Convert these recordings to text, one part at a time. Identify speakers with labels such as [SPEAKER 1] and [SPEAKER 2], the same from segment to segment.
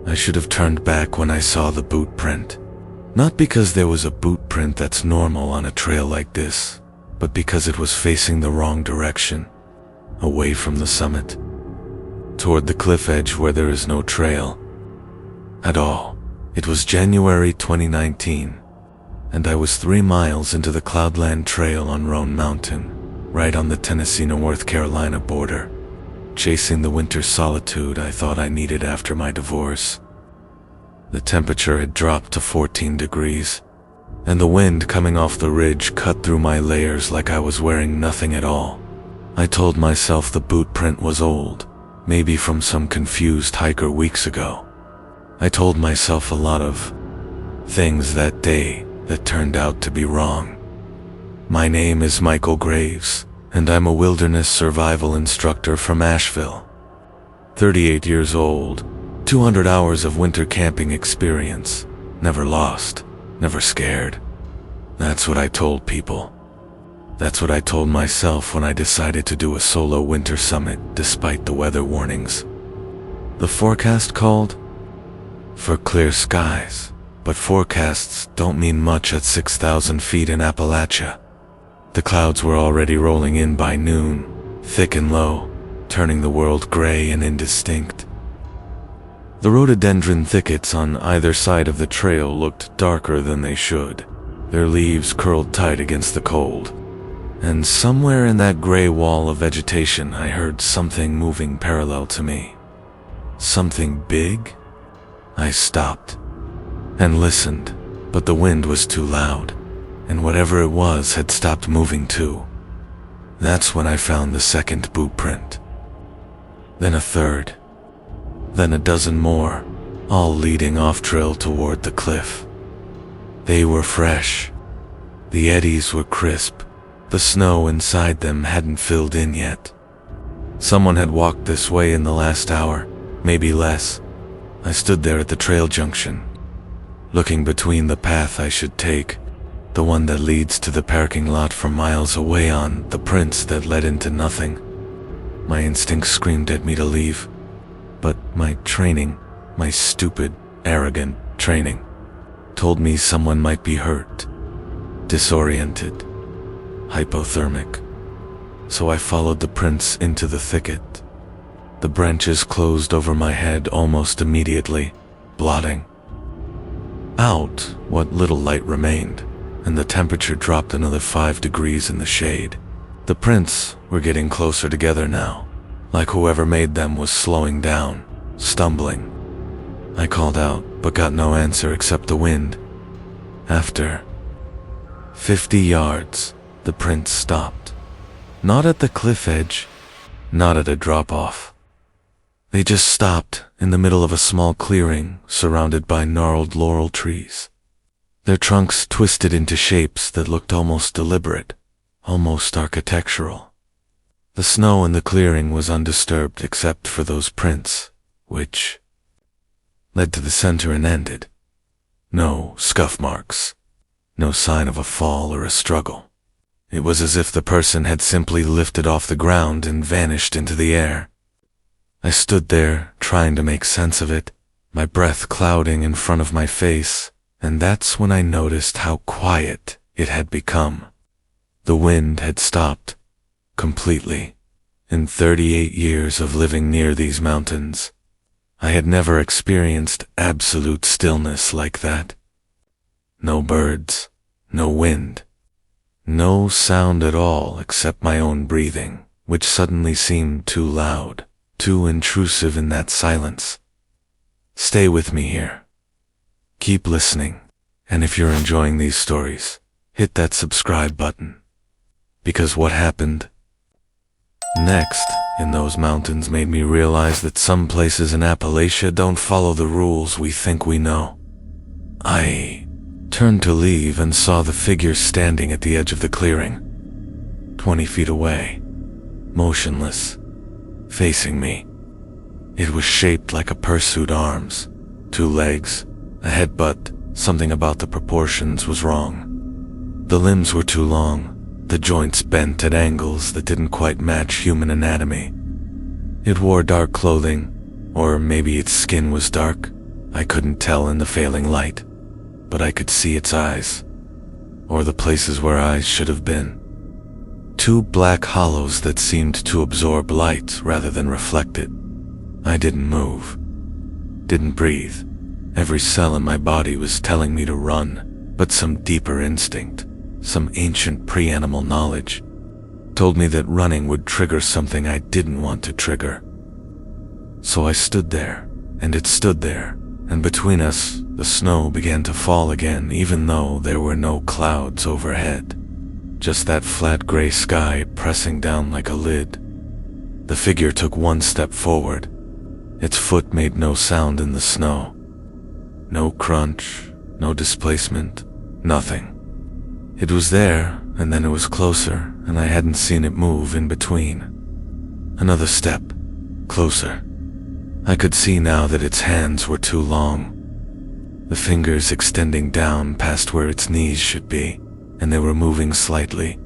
[SPEAKER 1] I should have turned back when I saw the boot print. Not because there was a boot print that's normal on a trail like this, but because it was facing the wrong direction, away from the summit, toward the cliff edge where there is no trail at all. It was January 2019, and I was 3 miles into the Cloudland Trail on Roan Mountain, right on the Tennessee-North Carolina border, chasing the winter solitude I thought I needed after my divorce. The temperature had dropped to 14 degrees, and the wind coming off the ridge cut through my layers like I was wearing nothing at all. I told myself the boot print was old, maybe from some confused hiker weeks ago. I told myself a lot of things that day that turned out to be wrong. My name is Michael Graves, and I'm a wilderness survival instructor from Asheville. 38 years old, 200 hours of winter camping experience, never lost, never scared. That's what I told people. That's what I told myself when I decided to do a solo winter summit despite the weather warnings. The forecast called for clear skies, but forecasts don't mean much at 6,000 feet in Appalachia. The clouds were already rolling in by noon, thick and low, turning the world gray and indistinct. The rhododendron thickets on either side of the trail looked darker than they should, their leaves curled tight against the cold. And somewhere in that gray wall of vegetation I heard something moving parallel to me. Something big? I stopped and listened, but the wind was too loud, and whatever it was had stopped moving too. That's when I found the second boot print. Then a third. Then a dozen more, all leading off-trail toward the cliff. They were fresh. The eddies were crisp. The snow inside them hadn't filled in yet. Someone had walked this way in the last hour, maybe less. I stood there at the trail junction, looking between the path I should take, the one that leads to the parking lot for miles away, on the prints that led into nothing. My instincts screamed at me to leave, but my training, my stupid, arrogant training, told me someone might be hurt, disoriented, hypothermic. So I followed the prints into the thicket. The branches closed over my head almost immediately, blotting out what little light remained, and the temperature dropped another 5 degrees in the shade. The prints were getting closer together now, like whoever made them was slowing down, stumbling. I called out, but got no answer except the wind. After 50 yards, the prints stopped. Not at the cliff edge, not at a drop-off. They just stopped in the middle of a small clearing surrounded by gnarled laurel trees. Their trunks twisted into shapes that looked almost deliberate, almost architectural. The snow in the clearing was undisturbed except for those prints, which led to the center and ended. No scuff marks, no sign of a fall or a struggle. It was as if the person had simply lifted off the ground and vanished into the air. I stood there, trying to make sense of it, my breath clouding in front of my face, and that's when I noticed how quiet it had become. The wind had stopped, completely. In 38 years of living near these mountains, I had never experienced absolute stillness like that. No birds, no wind, no sound at all except my own breathing, which suddenly seemed too loud, too intrusive in that silence. Stay with me here. Keep listening, and if you're enjoying these stories, hit that subscribe button. Because what happened next in those mountains made me realize that some places in Appalachia don't follow the rules we think we know. I turned to leave and saw the figure standing at the edge of the clearing, 20 feet away, motionless, facing me. It was shaped like a pursuit arms, 2 legs, a head, but something about the proportions was wrong. The limbs were too long, the joints bent at angles that didn't quite match human anatomy. It wore dark clothing, or maybe its skin was dark, I couldn't tell in the failing light, but I could see its eyes, or the places where eyes should have been. Two black hollows that seemed to absorb light rather than reflect it. I didn't move, didn't breathe. Every cell in my body was telling me to run, but some deeper instinct, some ancient pre-animal knowledge, told me that running would trigger something I didn't want to trigger. So I stood there, and it stood there, and between us, the snow began to fall again, even though there were no clouds overhead. Just that flat gray sky pressing down like a lid. The figure took one step forward. Its foot made no sound in the snow. No crunch, no displacement, nothing. It was there, and then it was closer, and I hadn't seen it move in between. Another step, closer. I could see now that its hands were too long. The fingers extending down past where its knees should be, and they were moving slightly,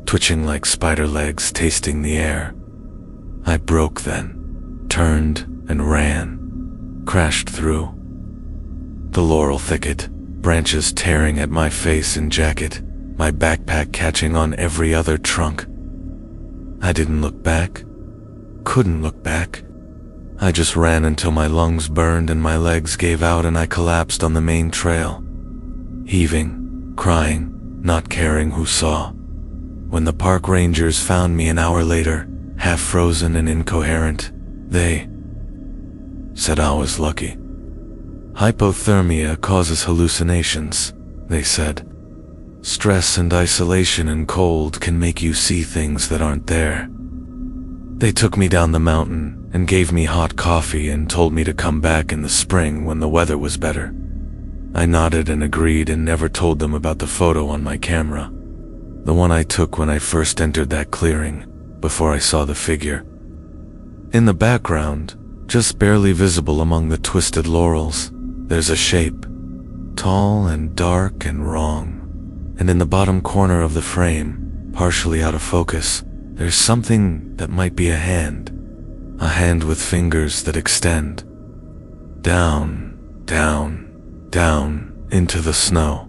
[SPEAKER 1] twitching like spider legs tasting the air. I broke then, turned and ran, crashed through. The laurel thicket, branches tearing at my face and jacket, my backpack catching on every other trunk. I didn't look back, couldn't look back. I just ran until my lungs burned and my legs gave out and I collapsed on the Maine Trail, heaving, crying, not caring who saw. When the park rangers found me an hour later, half frozen and incoherent, they said I was lucky. Hypothermia causes hallucinations, they said. Stress and isolation and cold can make you see things that aren't there. They took me down the mountain and gave me hot coffee and told me to come back in the spring when the weather was better. I nodded and agreed and never told them about the photo on my camera. The one I took when I first entered that clearing, before I saw the figure. In the background, just barely visible among the twisted laurels, there's a shape, tall and dark and wrong. And in the bottom corner of the frame, partially out of focus, there's something that might be a hand with fingers that extend. Down, down, down into the snow.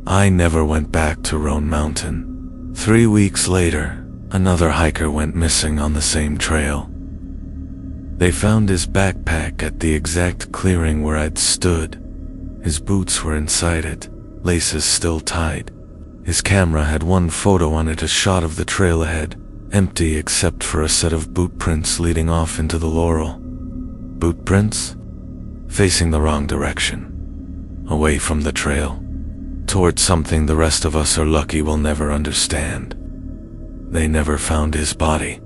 [SPEAKER 1] I never went back to Roan Mountain. 3 weeks later, another hiker went missing on the same trail. They found his backpack at the exact clearing where I'd stood. His boots were inside it, laces still tied. His camera had one photo on it, a shot of the trail ahead, empty except for a set of boot prints leading off into the laurel. Boot prints? Facing the wrong direction. Away from the trail. Toward something the rest of us are lucky will never understand. They never found his body.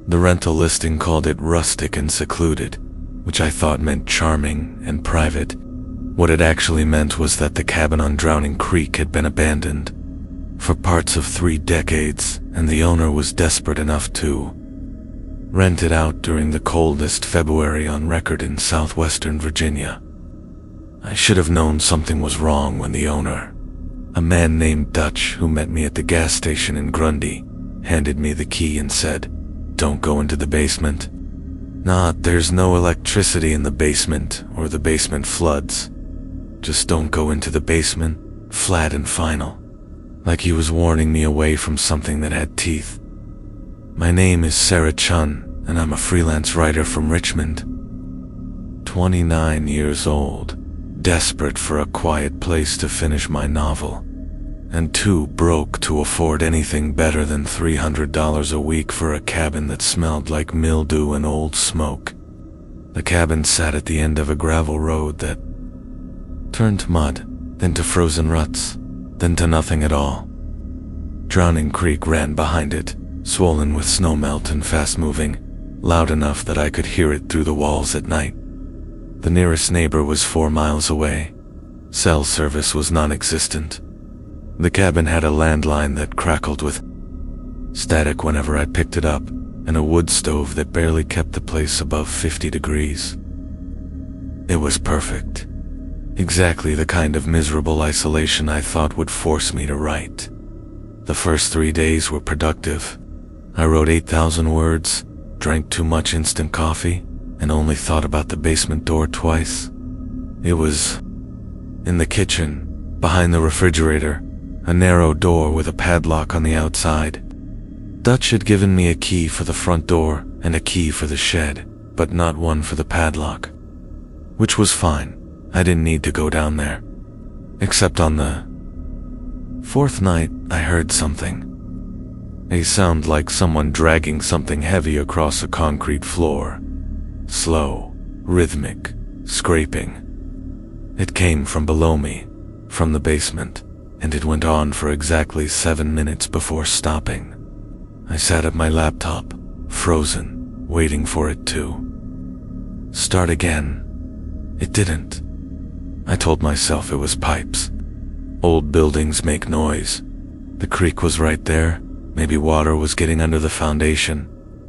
[SPEAKER 1] The rental listing called it rustic and secluded, which I thought meant charming and private. What it actually meant was that the cabin on Drowning Creek had been abandoned for parts of 3 decades, and the owner was desperate enough to rent it out during the coldest February on record in southwestern Virginia. I should have known something was wrong when the owner, a man named Dutch who met me at the gas station in Grundy, handed me the key and said, "Don't go into the basement." Not, "There's no electricity in the basement or the basement floods. Just don't go into the basement, flat and final." Like he was warning me away from something that had teeth. My name is Sarah Chun, and I'm a freelance writer from Richmond. 29 years old, desperate for a quiet place to finish my novel, and too broke to afford anything better than $300 a week for a cabin that smelled like mildew and old smoke. The cabin sat at the end of a gravel road that turned to mud, then to frozen ruts, then to nothing at all. Drowning Creek ran behind it, swollen with snowmelt and fast-moving, loud enough that I could hear it through the walls at night. The nearest neighbor was 4 miles away. Cell service was non-existent. The cabin had a landline that crackled with static whenever I picked it up, and a wood stove that barely kept the place above 50 degrees. It was perfect. Exactly the kind of miserable isolation I thought would force me to write. The first 3 days were productive. I wrote 8,000 words, drank too much instant coffee, and only thought about the basement door twice. It was in the kitchen, behind the refrigerator, a narrow door with a padlock on the outside. Dutch had given me a key for the front door and a key for the shed, but not one for the padlock. Which was fine. I didn't need to go down there. Except on the fourth night, I heard something. A sound like someone dragging something heavy across a concrete floor. Slow, rhythmic, scraping. It came from below me, from the basement, and it went on for exactly 7 minutes before stopping. I sat at my laptop, frozen, waiting for it to start again. It didn't. I told myself it was pipes. Old buildings make noise. The creek was right there. Maybe water was getting under the foundation.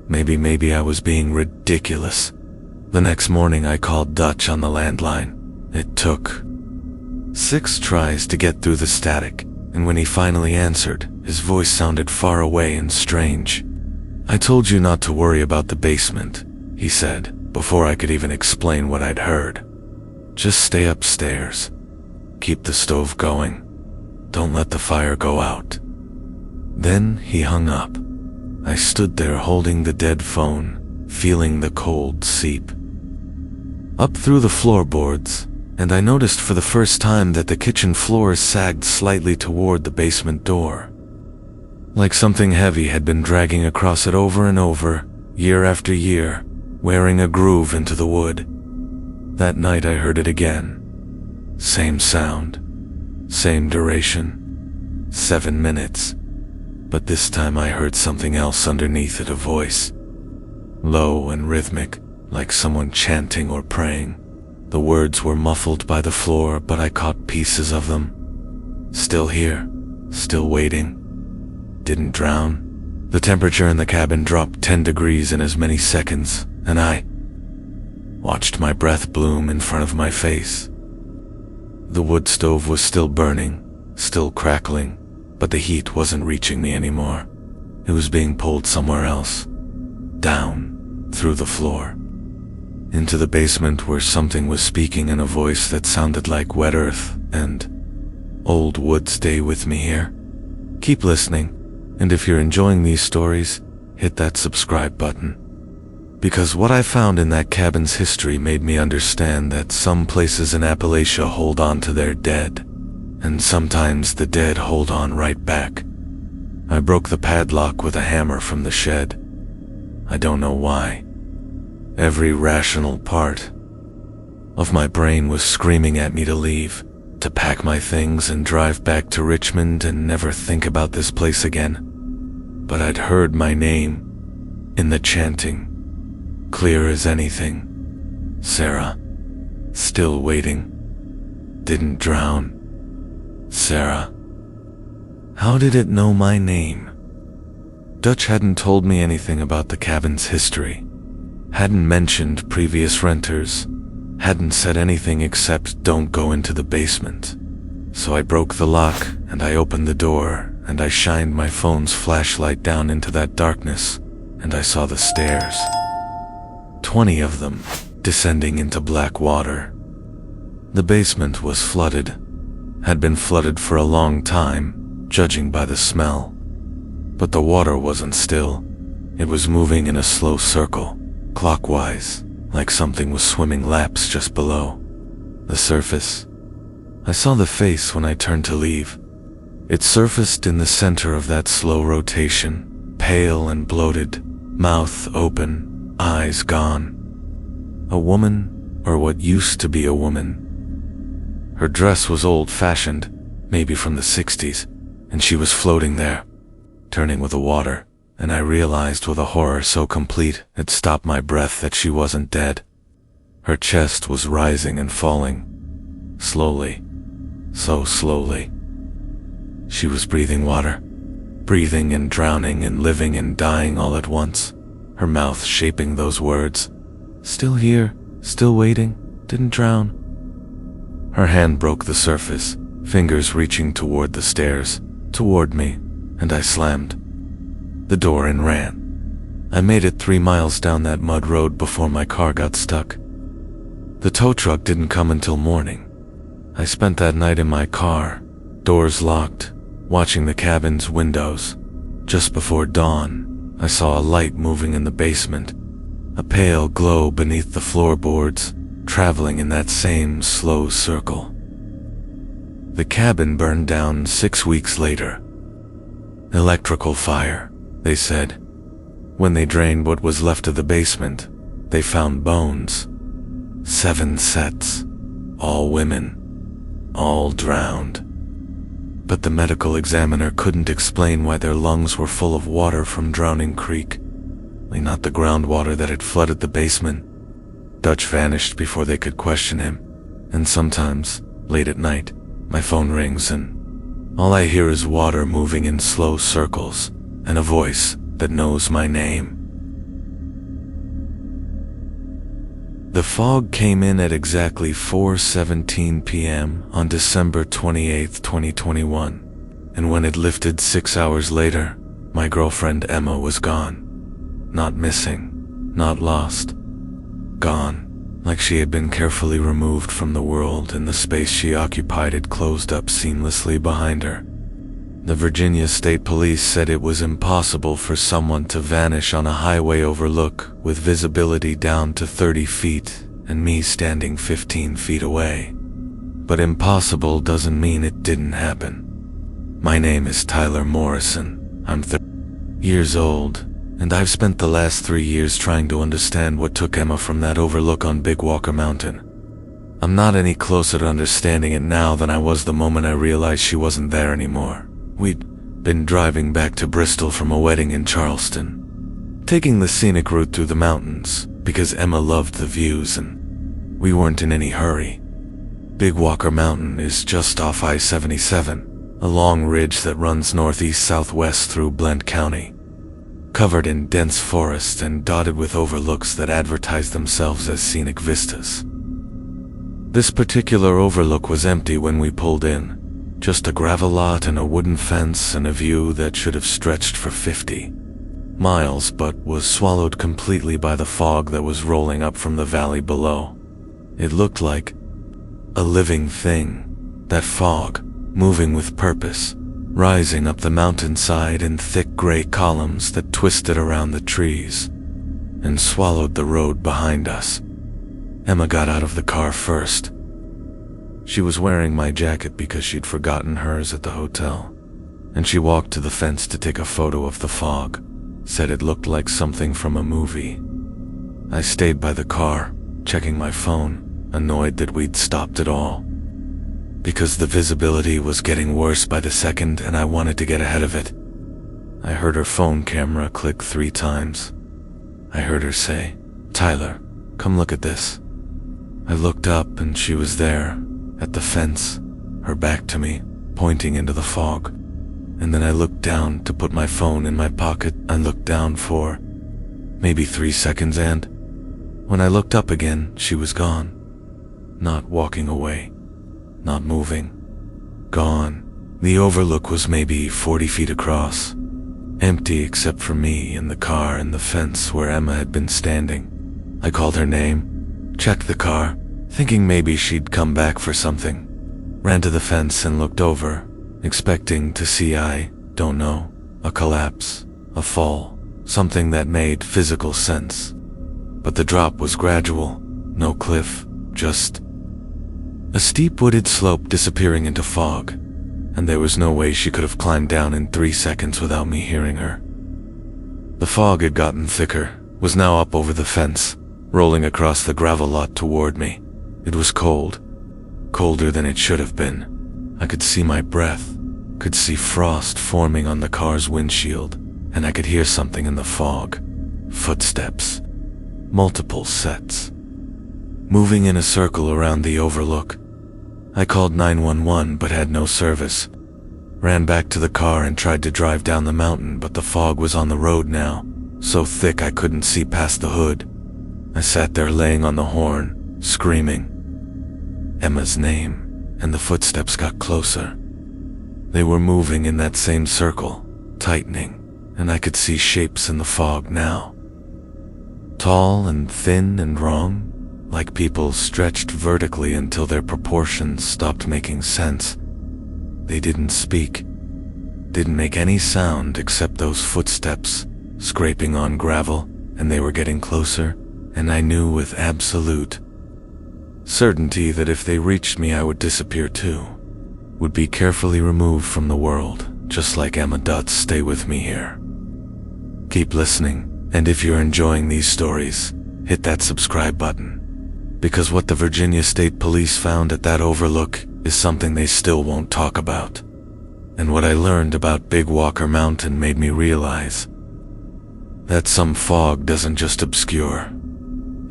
[SPEAKER 1] Maybe I was being ridiculous. The next morning I called Dutch on the landline. It took 6 tries to get through the static, and when he finally answered, his voice sounded far away and strange. "I told you not to worry about the basement," he said, before I could even explain what I'd heard. "Just stay upstairs. Keep the stove going. Don't let the fire go out." Then he hung up. I stood there holding the dead phone, feeling the cold seep up through the floorboards, and I noticed for the first time that the kitchen floor sagged slightly toward the basement door. Like something heavy had been dragging across it over and over, year after year, wearing a groove into the wood. That night I heard it again. Same sound, same duration, 7 minutes. But this time I heard something else underneath it, a voice. Low and rhythmic, like someone chanting or praying. The words were muffled by the floor, but I caught pieces of them. Still here, still waiting. Didn't drown. The temperature in the cabin dropped 10 degrees in as many seconds, and I watched my breath bloom in front of my face. The wood stove was still burning, still crackling, but the heat wasn't reaching me anymore. It was being pulled somewhere else. Down, through the floor. Into the basement where something was speaking in a voice that sounded like wet earth and old wood. Stay with me here. Keep listening, and if you're enjoying these stories, hit that subscribe button. Because what I found in that cabin's history made me understand that some places in Appalachia hold on to their dead, and sometimes the dead hold on right back. I broke the padlock with a hammer from the shed. I don't know why. Every rational part of my brain was screaming at me to leave, to pack my things and drive back to Richmond and never think about this place again. But I'd heard my name in the chanting, clear as anything. Sarah. Still waiting. Didn't drown. Sarah. How did it know my name? Dutch hadn't told me anything about the cabin's history. Hadn't mentioned previous renters, hadn't said anything except don't go into the basement. So I broke the lock and I opened the door and I shined my phone's flashlight down into that darkness and I saw the stairs. 20 of them, descending into black water. The basement was flooded, had been flooded for a long time, judging by the smell. But the water wasn't still. It was moving in a slow circle. Clockwise, like something was swimming laps just below. The surface. I saw the face when I turned to leave. It surfaced in the center of that slow rotation, pale and bloated, mouth open, eyes gone. A woman, or what used to be a woman. Her dress was old-fashioned, maybe from the 60s, and she was floating there, turning with the water. And I realized with a horror so complete it stopped my breath that she wasn't dead. Her chest was rising and falling. Slowly. So slowly. She was breathing water. Breathing and drowning and living and dying all at once. Her mouth shaping those words. Still here, still waiting, didn't drown. Her hand broke the surface, fingers reaching toward the stairs, toward me, and I slammed the door and ran. I made it 3 miles down that mud road before my car got stuck. The tow truck didn't come until morning. I spent that night in my car, doors locked, watching the cabin's windows. Just before dawn, I saw a light moving in the basement, a pale glow beneath the floorboards, traveling in that same slow circle. The cabin burned down 6 weeks later. Electrical fire, they said. When they drained what was left of the basement, they found bones. 7 sets, all women, all drowned. But the medical examiner couldn't explain why their lungs were full of water from Drowning Creek, not the groundwater that had flooded the basement. Dutch vanished before they could question him, and sometimes, late at night, my phone rings and all I hear is water moving in slow circles and a voice that knows my name. The fog came in at exactly 4:17 p.m. on December 28, 2021, and when it lifted 6 hours later, my girlfriend Emma was gone. Not missing, not lost. Gone, like she had been carefully removed from the world and the space she occupied had closed up seamlessly behind her. The Virginia State Police said it was impossible for someone to vanish on a highway overlook with visibility down to 30 feet and me standing 15 feet away. But impossible doesn't mean it didn't happen. My name is Tyler Morrison. I'm 30 years old, and I've spent the last 3 years trying to understand what took Emma from that overlook on Big Walker Mountain. I'm not any closer to understanding it now than I was the moment I realized she wasn't there anymore. We'd been driving back to Bristol from a wedding in Charleston, taking the scenic route through the mountains because Emma loved the views and we weren't in any hurry. Big Walker Mountain is just off I-77, a long ridge that runs northeast-southwest through Blent County, covered in dense forest and dotted with overlooks that advertise themselves as scenic vistas. This particular overlook was empty when we pulled in. Just a gravel lot and a wooden fence and a view that should have stretched for 50 miles but was swallowed completely by the fog that was rolling up from the valley below. It looked like a living thing, that fog, moving with purpose, rising up the mountainside in thick gray columns that twisted around the trees and swallowed the road behind us. Emma got out of the car first. She was wearing my jacket because she'd forgotten hers at the hotel, and she walked to the fence to take a photo of the fog, said it looked like something from a movie. I stayed by the car, checking my phone, annoyed that we'd stopped at all, because the visibility was getting worse by the second and I wanted to get ahead of it. I heard her phone camera click 3 times. I heard her say, "Tyler, come look at this." I looked up and she was there, at the fence, her back to me, pointing into the fog. And then I looked down to put my phone in my pocket and looked down for maybe 3 seconds, and when I looked up again, she was gone. Not walking away, not moving. Gone. The overlook was maybe 40 feet across, empty except for me and the car and the fence where Emma had been standing. I called her name, checked the car, thinking maybe she'd come back for something. Ran to the fence and looked over, expecting to see, I don't know, a collapse, a fall, something that made physical sense. But the drop was gradual, no cliff, just a steep wooded slope disappearing into fog, and there was no way she could have climbed down in 3 seconds without me hearing her. The fog had gotten thicker, was now up over the fence, rolling across the gravel lot toward me. It was cold, colder than it should have been. I could see my breath, could see frost forming on the car's windshield, and I could hear something in the fog. Footsteps. Multiple sets. Moving in a circle around the overlook. I called 911 but had no service. Ran back to the car and tried to drive down the mountain, but the fog was on the road now, so thick I couldn't see past the hood. I sat there laying on the horn, screaming Emma's name, and the footsteps got closer. They were moving in that same circle, tightening, and I could see shapes in the fog now, Tall and thin and wrong, like people stretched vertically until their proportions stopped making sense. They didn't speak, didn't make any sound except those footsteps scraping on gravel, and they were getting closer, and I knew with absolute certainty that if they reached me I would disappear too, would be carefully removed from the world, just like Emma Dutt's Stay With Me here. Keep listening, and if you're enjoying these stories, hit that subscribe button, because what the Virginia State Police found at that overlook is something they still won't talk about. And what I learned about Big Walker Mountain made me realize that some fog doesn't just obscure.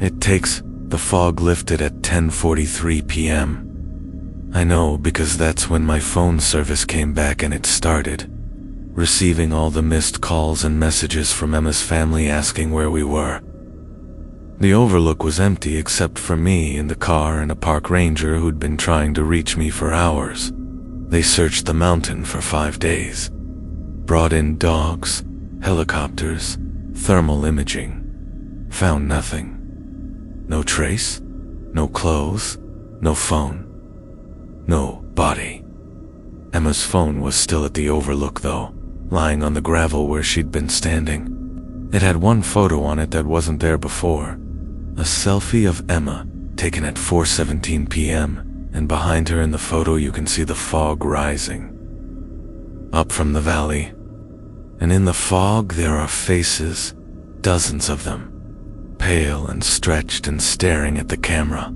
[SPEAKER 1] It takes the fog lifted at 10:43 p.m. I know because that's when my phone service came back and it started, receiving all the missed calls and messages from Emma's family asking where we were. The overlook was empty except for me in the car and a park ranger who'd been trying to reach me for hours. They searched the mountain for 5 days, brought in dogs, helicopters, thermal imaging, found nothing. No trace, no clothes, no phone, no body. Emma's phone was still at the overlook though, lying on the gravel where she'd been standing. It had one photo on it that wasn't there before, a selfie of Emma taken at 4:17 p.m., and behind her in the photo you can see the fog rising up from the valley. And in the fog there are faces, dozens of them, pale and stretched and staring at the camera.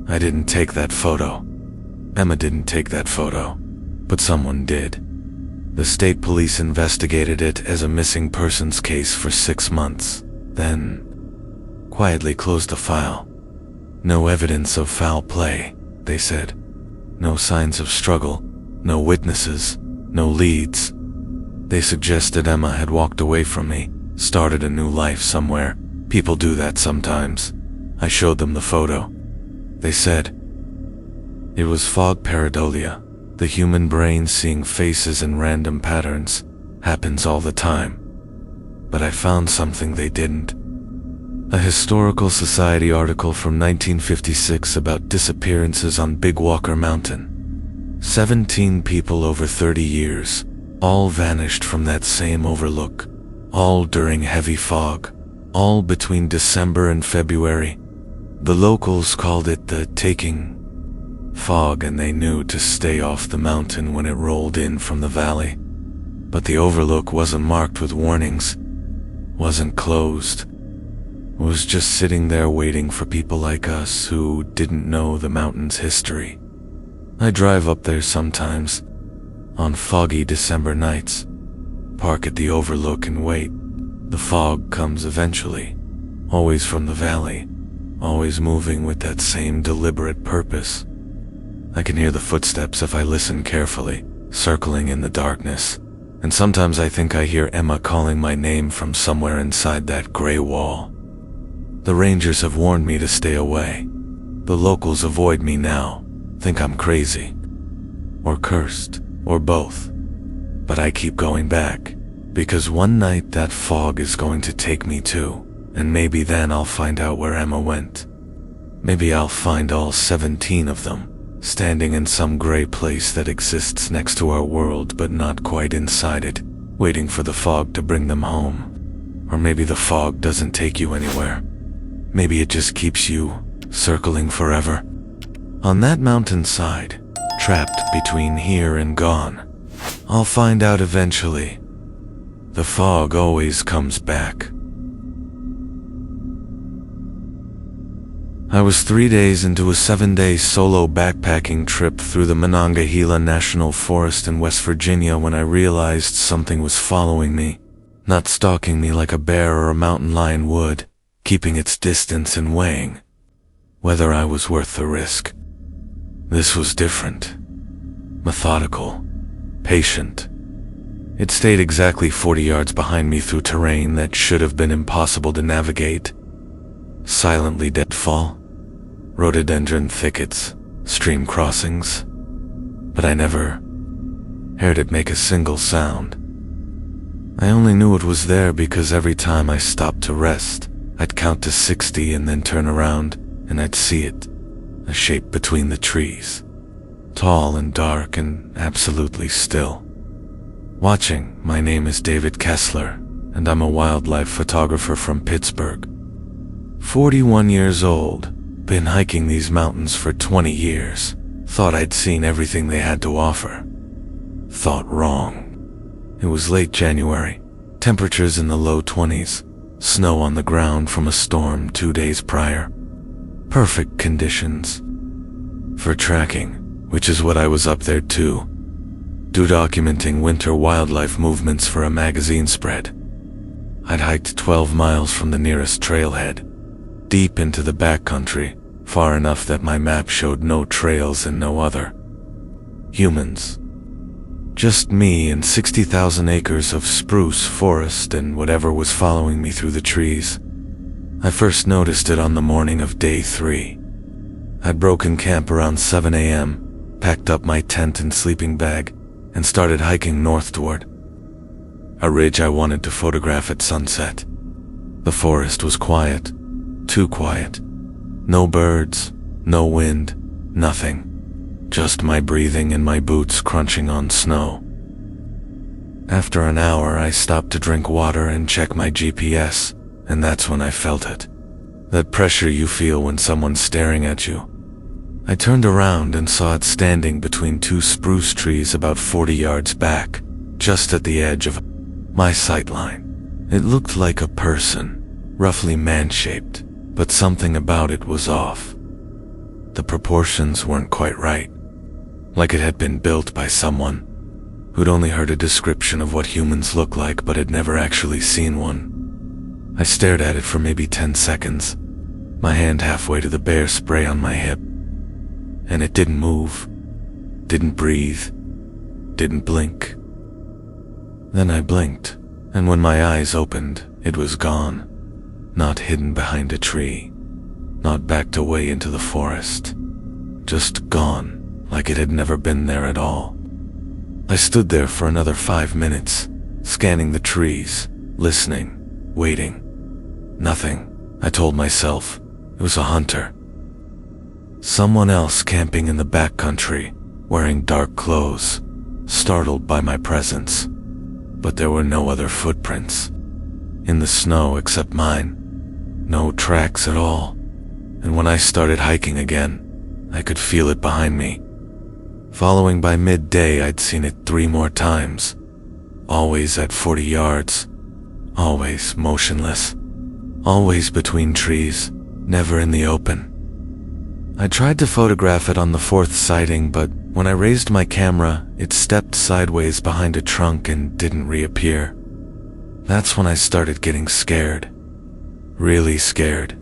[SPEAKER 1] I didn't take that photo. Emma didn't take that photo, but someone did. The state police investigated it as a missing persons case for 6 months, then quietly closed the file. No evidence of foul play, they said. No signs of struggle, no witnesses, no leads. They suggested Emma had walked away from me, started a new life somewhere. People do that sometimes. I showed them the photo. They said it was fog pareidolia. The human brain seeing faces in random patterns happens all the time. But I found something they didn't. A Historical Society article from 1956 about disappearances on Big Walker Mountain. 17 people over 30 years, all vanished from that same overlook, all during heavy fog, all between December and February. The locals called it the taking fog, and they knew to stay off the mountain when it rolled in from the valley. But the overlook wasn't marked with warnings, wasn't closed, was just sitting there waiting for people like us who didn't know the mountain's history. I drive up there sometimes, on foggy December nights, park at the overlook and wait. The fog comes eventually, always from the valley, always moving with that same deliberate purpose. I can hear the footsteps if I listen carefully, circling in the darkness, and sometimes I think I hear Emma calling my name from somewhere inside that gray wall. The rangers have warned me to stay away. The locals avoid me now, think I'm crazy, or cursed, or both. But I keep going back, because one night that fog is going to take me too, and maybe then I'll find out where Emma went. Maybe I'll find all 17 of them, standing in some gray place that exists next to our world but not quite inside it, waiting for the fog to bring them home. Or maybe the fog doesn't take you anywhere. Maybe it just keeps you circling forever. On that mountainside, trapped between here and gone. I'll find out eventually. The fog always comes back. I was 3 days into a 7-day solo backpacking trip through the Monongahela National Forest in West Virginia when I realized something was following me, not stalking me like a bear or a mountain lion would, keeping its distance and weighing whether I was worth the risk. This was different, methodical, patient. It stayed exactly 40 yards behind me through terrain that should have been impossible to navigate. Silently deadfall, rhododendron thickets, stream crossings, but I never heard it make a single sound. I only knew it was there because every time I stopped to rest, I'd count to 60 and then turn around, and I'd see it, a shape between the trees, tall and dark and absolutely still. Watching, my name is David Kessler, and I'm a wildlife photographer from Pittsburgh. 41 years old, been hiking these mountains for 20 years, thought I'd seen everything they had to offer. Thought wrong. It was late January, temperatures in the low 20s, snow on the ground from a storm 2 days prior. Perfect conditions for tracking, which is what I was up there to, documenting winter wildlife movements for a magazine spread. I'd hiked 12 miles from the nearest trailhead, deep into the backcountry, far enough that my map showed no trails and no other humans. Just me and 60,000 acres of spruce forest and whatever was following me through the trees. I first noticed it on the morning of day 3. I'd broken camp around 7 a.m., packed up my tent and sleeping bag, and started hiking north toward a ridge I wanted to photograph at sunset. The forest was quiet, too quiet. No birds, no wind, nothing. Just my breathing and my boots crunching on snow. After an hour, I stopped to drink water and check my GPS, and that's when I felt it. That pressure you feel when someone's staring at you. I turned around and saw it standing between 2 spruce trees about 40 yards back, just at the edge of my sightline. It looked like a person, roughly man-shaped, but something about it was off. The proportions weren't quite right, like it had been built by someone who'd only heard a description of what humans look like but had never actually seen one. I stared at it for maybe 10 seconds, my hand halfway to the bear spray on my hip, and it didn't move, didn't breathe, didn't blink. Then I blinked, and when my eyes opened, it was gone, not hidden behind a tree, not backed away into the forest, just gone, like it had never been there at all. I stood there for another 5 minutes, scanning the trees, listening, waiting. Nothing, I told myself. It was a hunter. Someone else camping in the backcountry, wearing dark clothes, startled by my presence. But there were no other footprints in the snow except mine. No tracks at all. And when I started hiking again, I could feel it behind me. Following by midday, I'd seen it 3 more times. Always at 40 yards. Always motionless. Always between trees, never in the open. I tried to photograph it on the 4th sighting, but when I raised my camera, it stepped sideways behind a trunk and didn't reappear. That's when I started getting scared. Really scared.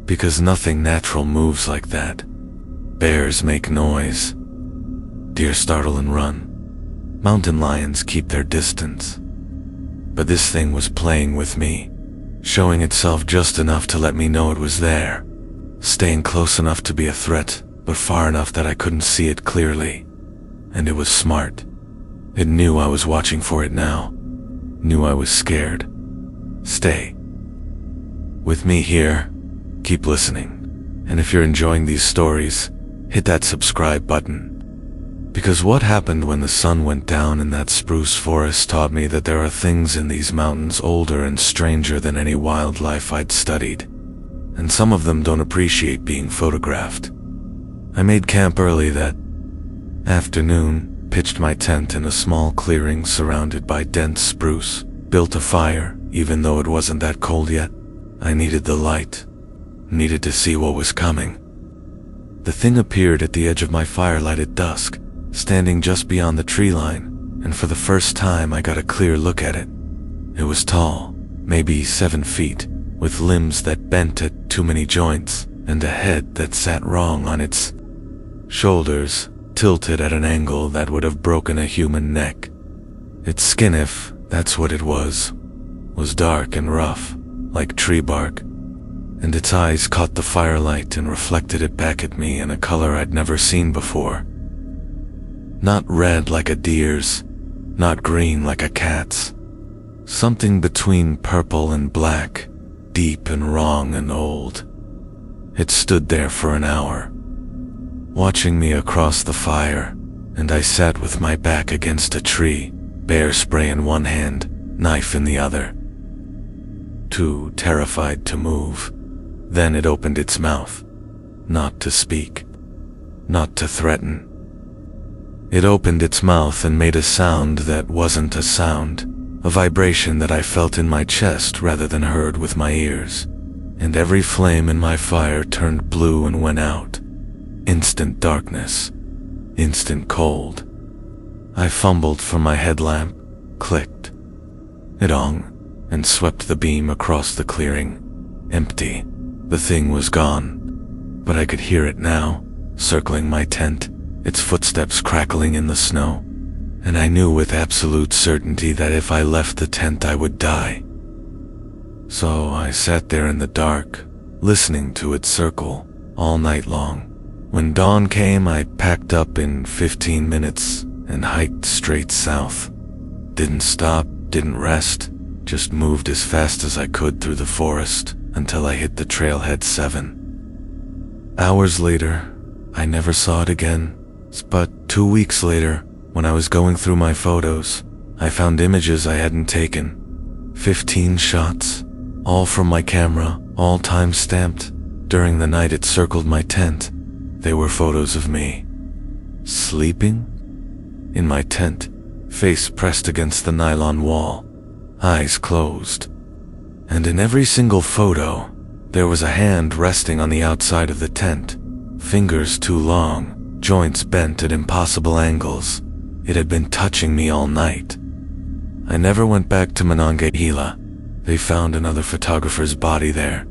[SPEAKER 1] Because nothing natural moves like that. Bears make noise. Deer startle and run. Mountain lions keep their distance. But this thing was playing with me, showing itself just enough to let me know it was there, staying close enough to be a threat, but far enough that I couldn't see it clearly. And it was smart. It knew I was watching for it now. Knew I was scared. Stay with me here. Keep listening. And if you're enjoying these stories, hit that subscribe button. Because what happened when the sun went down in that spruce forest taught me that there are things in these mountains older and stranger than any wildlife I'd studied. And some of them don't appreciate being photographed. I made camp early that afternoon, pitched my tent in a small clearing surrounded by dense spruce, built a fire, even though it wasn't that cold yet. I needed the light, needed to see what was coming. The thing appeared at the edge of my firelight at dusk, standing just beyond the tree line, and for the first time I got a clear look at it. It was tall, maybe 7 feet, with limbs that bent at too many joints, and a head that sat wrong on its shoulders, tilted at an angle that would have broken a human neck. Its skin, if that's what it was dark and rough, like tree bark, and its eyes caught the firelight and reflected it back at me in a color I'd never seen before. Not red like a deer's, not green like a cat's. Something between purple and black, deep and wrong and old. It stood there for an hour, watching me across the fire, and I sat with my back against a tree, bear spray in one hand, knife in the other. Too terrified to move. Then it opened its mouth, not to speak, not to threaten. It opened its mouth and made a sound that wasn't a sound, a vibration that I felt in my chest rather than heard with my ears, and every flame in my fire turned blue and went out. Instant darkness, instant cold. I fumbled for my headlamp, clicked. It hung and swept the beam across the clearing. Empty. The thing was gone, but I could hear it now, circling my tent, its footsteps crackling in the snow, and I knew with absolute certainty that if I left the tent I would die. So I sat there in the dark, listening to it circle all night long. When dawn came, I packed up in 15 minutes and hiked straight south. Didn't stop, didn't rest, just moved as fast as I could through the forest until I hit the trailhead 7. Hours later, I never saw it again, but 2 weeks later, when I was going through my photos, I found images I hadn't taken. 15 shots, all from my camera, all time-stamped. During the night it circled my tent. They were photos of me, sleeping in my tent, face pressed against the nylon wall, eyes closed. And in every single photo, there was a hand resting on the outside of the tent, fingers too long, joints bent at impossible angles. It had been touching me all night. I never went back to Monongahela. They found another photographer's body there.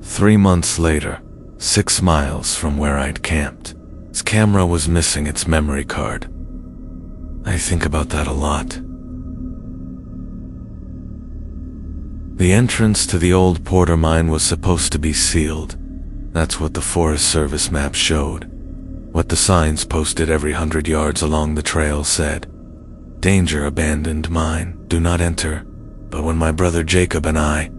[SPEAKER 1] 3 months later, 6 miles from where I'd camped, his camera was missing its memory card. I think about that a lot. The entrance to the old Porter mine was supposed to be sealed. That's what the Forest Service map showed. What the signs posted every 100 yards along the trail said. Danger, abandoned mine, do not enter. But when my brother Jacob and I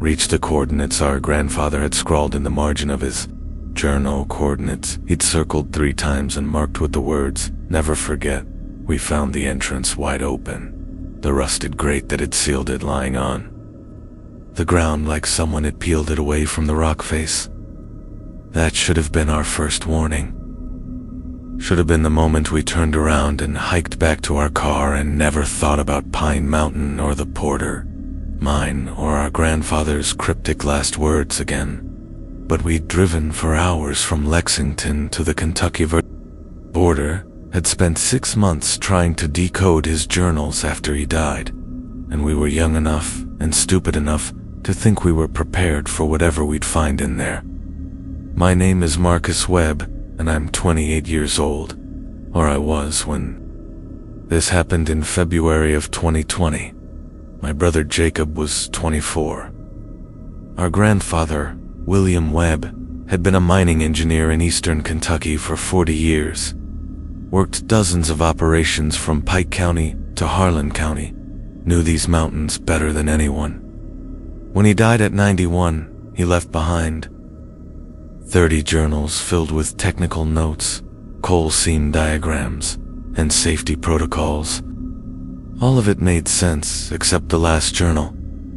[SPEAKER 1] reached the coordinates our grandfather had scrawled in the margin of his journal, coordinates he'd circled 3 times and marked with the words, "Never forget," we found the entrance wide open, the rusted grate that had sealed it lying on the ground like someone had peeled it away from the rock face. That should have been our first warning. Should have been the moment we turned around and hiked back to our car and never thought about Pine Mountain or the Porter mine or our grandfather's cryptic last words again. But we'd driven for hours from Lexington to the Kentucky border, had spent 6 months trying to decode his journals after he died, and we were young enough and stupid enough to think we were prepared for whatever we'd find in there. My name is Marcus Webb, and I'm 28 years old, or I was when this happened in February of 2020. My brother Jacob was 24. Our grandfather, William Webb, had been a mining engineer in eastern Kentucky for 40 years, worked dozens of operations from Pike County to Harlan County, knew these mountains better than anyone. When he died at 91, he left behind 30 journals filled with technical notes, coal seam diagrams, and safety protocols. All of it made sense except the last journal,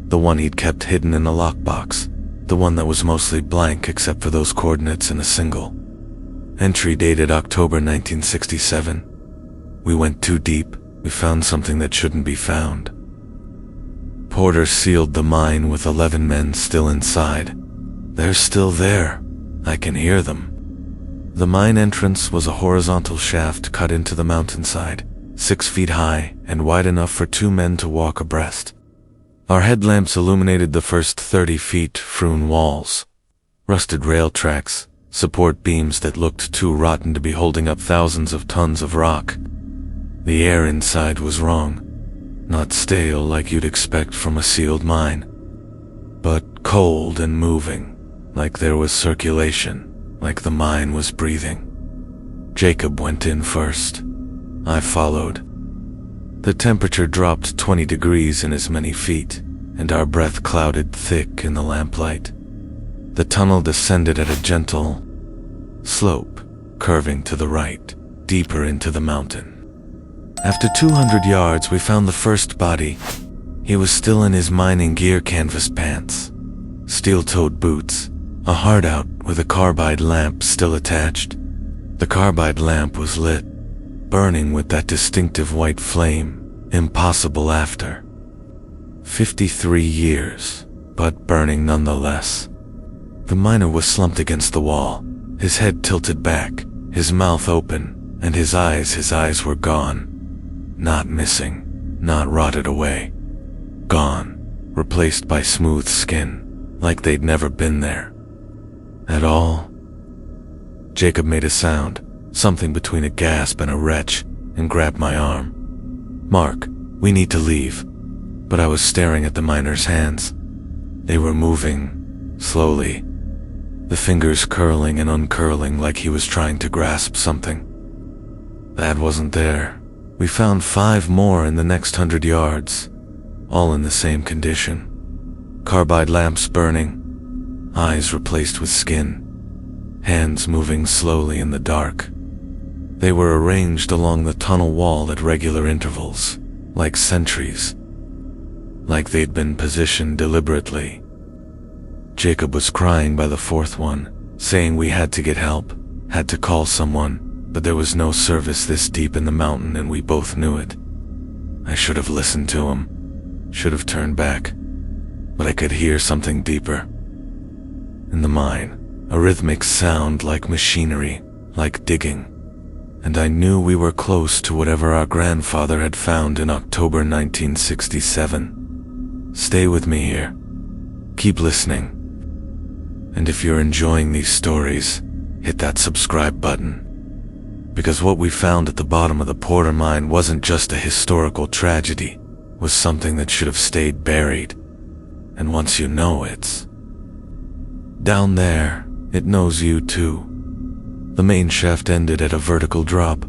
[SPEAKER 1] the one he'd kept hidden in a lockbox, the one that was mostly blank except for those coordinates in a single entry dated October 1967. We went too deep. We found something that shouldn't be found. Porter sealed the mine with 11 men still inside. They're still there. I can hear them. The mine entrance was a horizontal shaft cut into the mountainside, 6 feet high and wide enough for 2 men to walk abreast. Our headlamps illuminated the first 30 feet Froon walls, rusted rail tracks, support beams that looked too rotten to be holding up thousands of tons of rock. The air inside was wrong. Not stale like you'd expect from a sealed mine, but cold and moving, like there was circulation, like the mine was breathing. Jacob went in first. I followed. The temperature dropped 20 degrees in as many feet. and our breath clouded thick in the lamplight. The tunnel descended at a gentle slope, curving to the right, deeper into the mountain. After 200 yards, we found the first body. He was still in his mining gear canvas pants, steel-toed boots, a hard-out with a carbide lamp still attached. The carbide lamp was lit, burning with that distinctive white flame, impossible after. 53 years, but burning nonetheless. The miner was slumped against the wall, his head tilted back, his mouth open, and his eyes were gone. Not missing, not rotted away. Gone, replaced by smooth skin, like they'd never been there. At all. Jacob made a sound, something between a gasp and a retch, and grabbed my arm. "Mark, we need to leave." But I was staring at the miner's hands. They were moving, slowly, the fingers curling and uncurling like he was trying to grasp something. That wasn't there. We found 5 more in the next 100 yards, all in the same condition. Carbide lamps burning, eyes replaced with skin, hands moving slowly in the dark. They were arranged along the tunnel wall at regular intervals, like sentries, like they'd been positioned deliberately. Jacob was crying by the 4th one, saying we had to get help, had to call someone, but there was no service this deep in the mountain and we both knew it. I should have listened to him, should have turned back, but I could hear something deeper. In the mine, a rhythmic sound like machinery, like digging, and I knew we were close to whatever our grandfather had found in October 1967. Stay with me here. Keep listening. And if you're enjoying these stories, hit that subscribe button. Because what we found at the bottom of the Porter mine wasn't just a historical tragedy, it was something that should have stayed buried. And once you know it's down there, it knows you too. The main shaft ended at a vertical drop,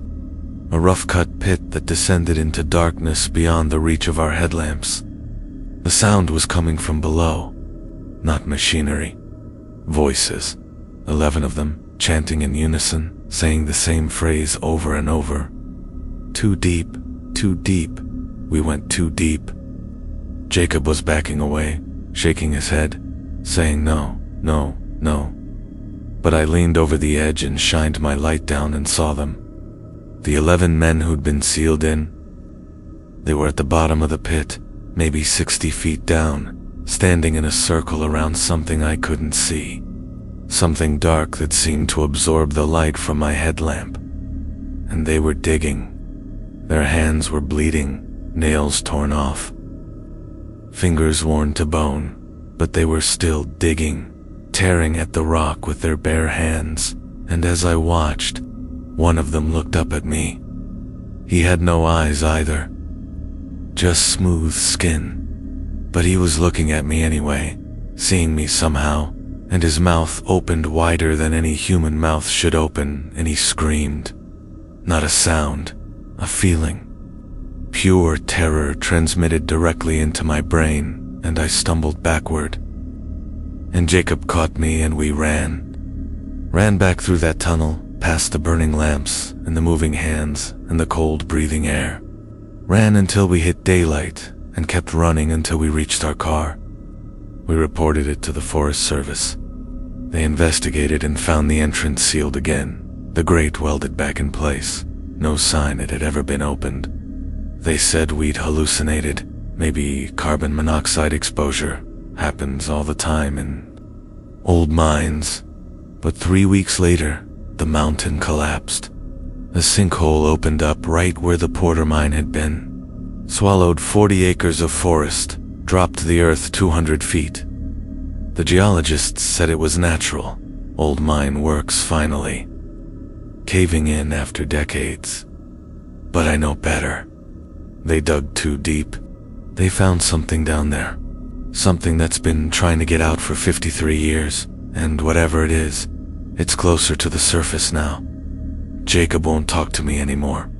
[SPEAKER 1] a rough-cut pit that descended into darkness beyond the reach of our headlamps. The sound was coming from below, not machinery. Voices, 11 of them, chanting in unison, saying the same phrase over and over. Too deep, too deep. We went too deep. Jacob was backing away, shaking his head, saying no, no, no. But I leaned over the edge and shined my light down and saw them. The 11 men who'd been sealed in. They were at the bottom of the pit, maybe 60 feet down, standing in a circle around something I couldn't see. Something dark that seemed to absorb the light from my headlamp. And they were digging. Their hands were bleeding, nails torn off, fingers worn to bone, but they were still digging, tearing at the rock with their bare hands. And as I watched, one of them looked up at me. He had no eyes either, just smooth skin. But he was looking at me anyway, seeing me somehow, and his mouth opened wider than any human mouth should open, and he screamed. Not a sound, a feeling. Pure terror transmitted directly into my brain, and I stumbled backward. And Jacob caught me and we ran. Ran back through that tunnel, past the burning lamps, and the moving hands, and the cold breathing air. Ran until we hit daylight, and kept running until we reached our car. We reported it to the Forest Service. They investigated and found the entrance sealed again, the grate welded back in place. No sign it had ever been opened. They said we'd hallucinated, maybe carbon monoxide exposure. Happens all the time in old mines. But 3 weeks later, the mountain collapsed. A sinkhole opened up right where the Porter mine had been. Swallowed 40 acres of forest, dropped to the earth 200 feet. The geologists said it was natural. Old mine works finally. Caving in after decades. But I know better. They dug too deep. They found something down there. Something that's been trying to get out for 53 years. And whatever it is, it's closer to the surface now. Jacob won't talk to me anymore.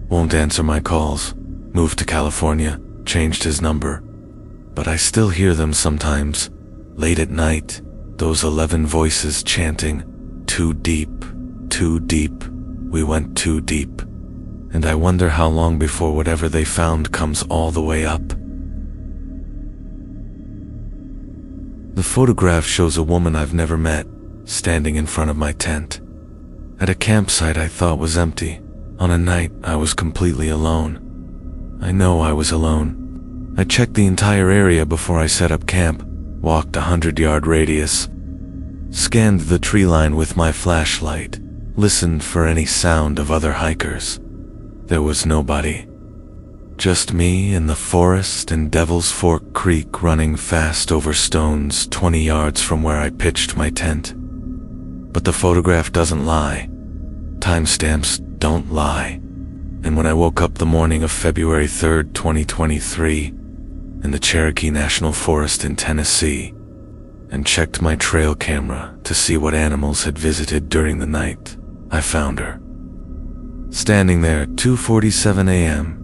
[SPEAKER 1] Won't answer my calls. Moved to California, changed his number. but I still hear them sometimes, late at night, those 11 voices chanting, "Too deep, too deep, we went too deep." And I wonder how long before whatever they found comes all the way up. The photograph shows a woman I've never met, standing in front of my tent, at a campsite I thought was empty, on a night I was completely alone. I know I was alone. I checked the entire area before I set up camp, walked a 100-yard radius, scanned the tree line with my flashlight, listened for any sound of other hikers. There was nobody. Just me in the forest and Devil's Fork Creek running fast over stones 20 yards from where I pitched my tent. But the photograph doesn't lie. Timestamps don't lie. And when I woke up the morning of February 3rd, 2023, in the Cherokee National Forest in Tennessee, and checked my trail camera to see what animals had visited during the night, I found her. Standing there at 2:47 a.m.,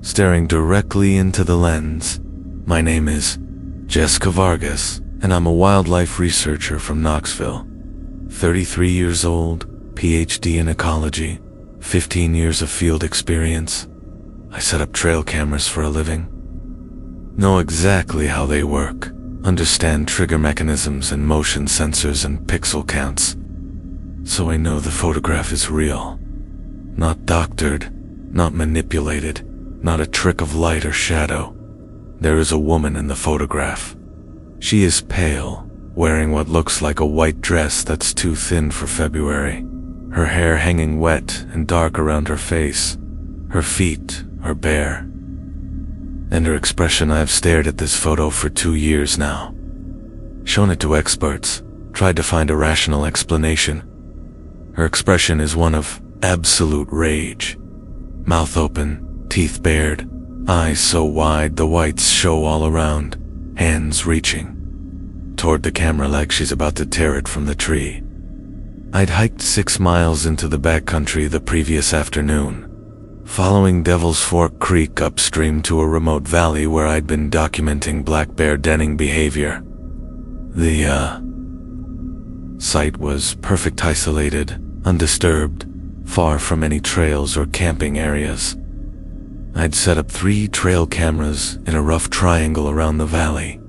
[SPEAKER 1] staring directly into the lens. My name is Jessica Vargas, and I'm a wildlife researcher from Knoxville. 33 years old, PhD in ecology, 15 years of field experience. I set up trail cameras for a living. Know exactly how they work, understand trigger mechanisms and motion sensors and pixel counts. So I know the photograph is real. Not doctored, not manipulated, not a trick of light or shadow. There is a woman in the photograph. She is pale, wearing what looks like a white dress that's too thin for February, her hair hanging wet and dark around her face. Her feet are bare. And her expression, I've stared at this photo for 2 years now. Shown it to experts, tried to find a rational explanation. Her expression is one of absolute rage. Mouth open, teeth bared, eyes so wide the whites show all around, hands reaching toward the camera like she's about to tear it from the tree. I'd hiked 6 miles into the backcountry the previous afternoon, following Devil's Fork Creek upstream to a remote valley where I'd been documenting black bear denning behavior. The site was perfect, isolated, undisturbed, far from any trails or camping areas. I'd set up 3 trail cameras in a rough triangle around the valley,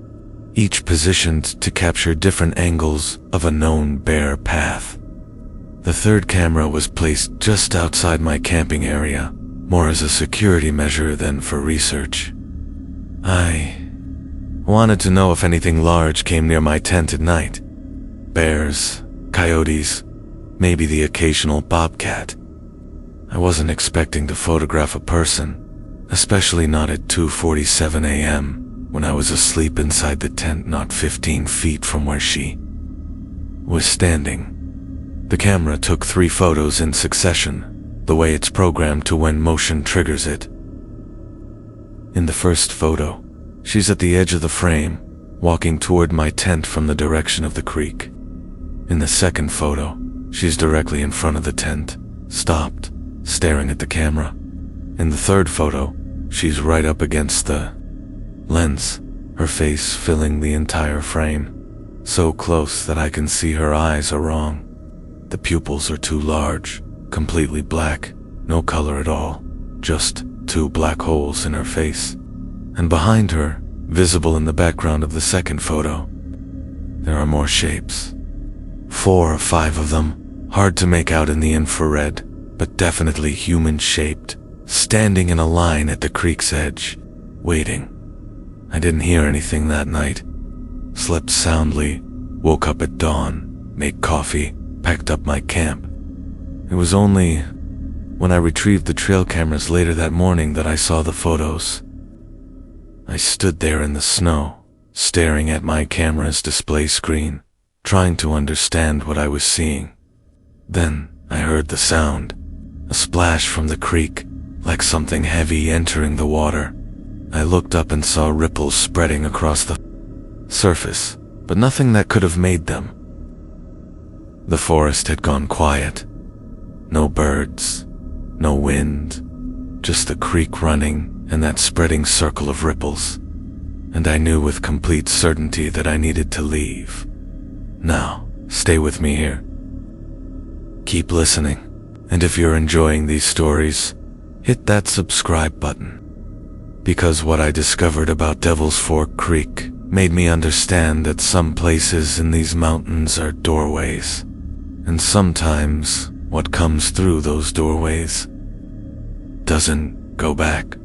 [SPEAKER 1] each positioned to capture different angles of a known bear path. The third camera was placed just outside my camping area, more as a security measure than for research. I wanted to know if anything large came near my tent at night. Bears, coyotes, maybe the occasional bobcat. I wasn't expecting to photograph a person, especially not at 2:47 a.m. when I was asleep inside the tent not 15 feet from where she was standing. The camera took 3 photos in succession, the way it's programmed to when motion triggers it. In the first photo, she's at the edge of the frame, walking toward my tent from the direction of the creek. In the second photo, she's directly in front of the tent, stopped, staring at the camera. In the third photo, she's right up against the lens, her face filling the entire frame, so close that I can see her eyes are wrong. The pupils are too large, completely black, no color at all, just 2 black holes in her face. And behind her, visible in the background of the second photo, there are more shapes. 4 or 5 of them, hard to make out in the infrared, but definitely human-shaped, standing in a line at the creek's edge, waiting. I didn't hear anything that night. Slept soundly, woke up at dawn, made coffee, packed up my camp. It was only when I retrieved the trail cameras later that morning that I saw the photos. I stood there in the snow, staring at my camera's display screen, trying to understand what I was seeing. Then I heard the sound, a splash from the creek, like something heavy entering the water. I looked up and saw ripples spreading across the surface, but nothing that could have made them. The forest had gone quiet. No birds, no wind, just the creek running and that spreading circle of ripples. and I knew with complete certainty that I needed to leave. Now, stay with me here. Keep listening, and if you're enjoying these stories, hit that subscribe button. Because what I discovered about Devil's Fork Creek made me understand that some places in these mountains are doorways, and sometimes what comes through those doorways doesn't go back.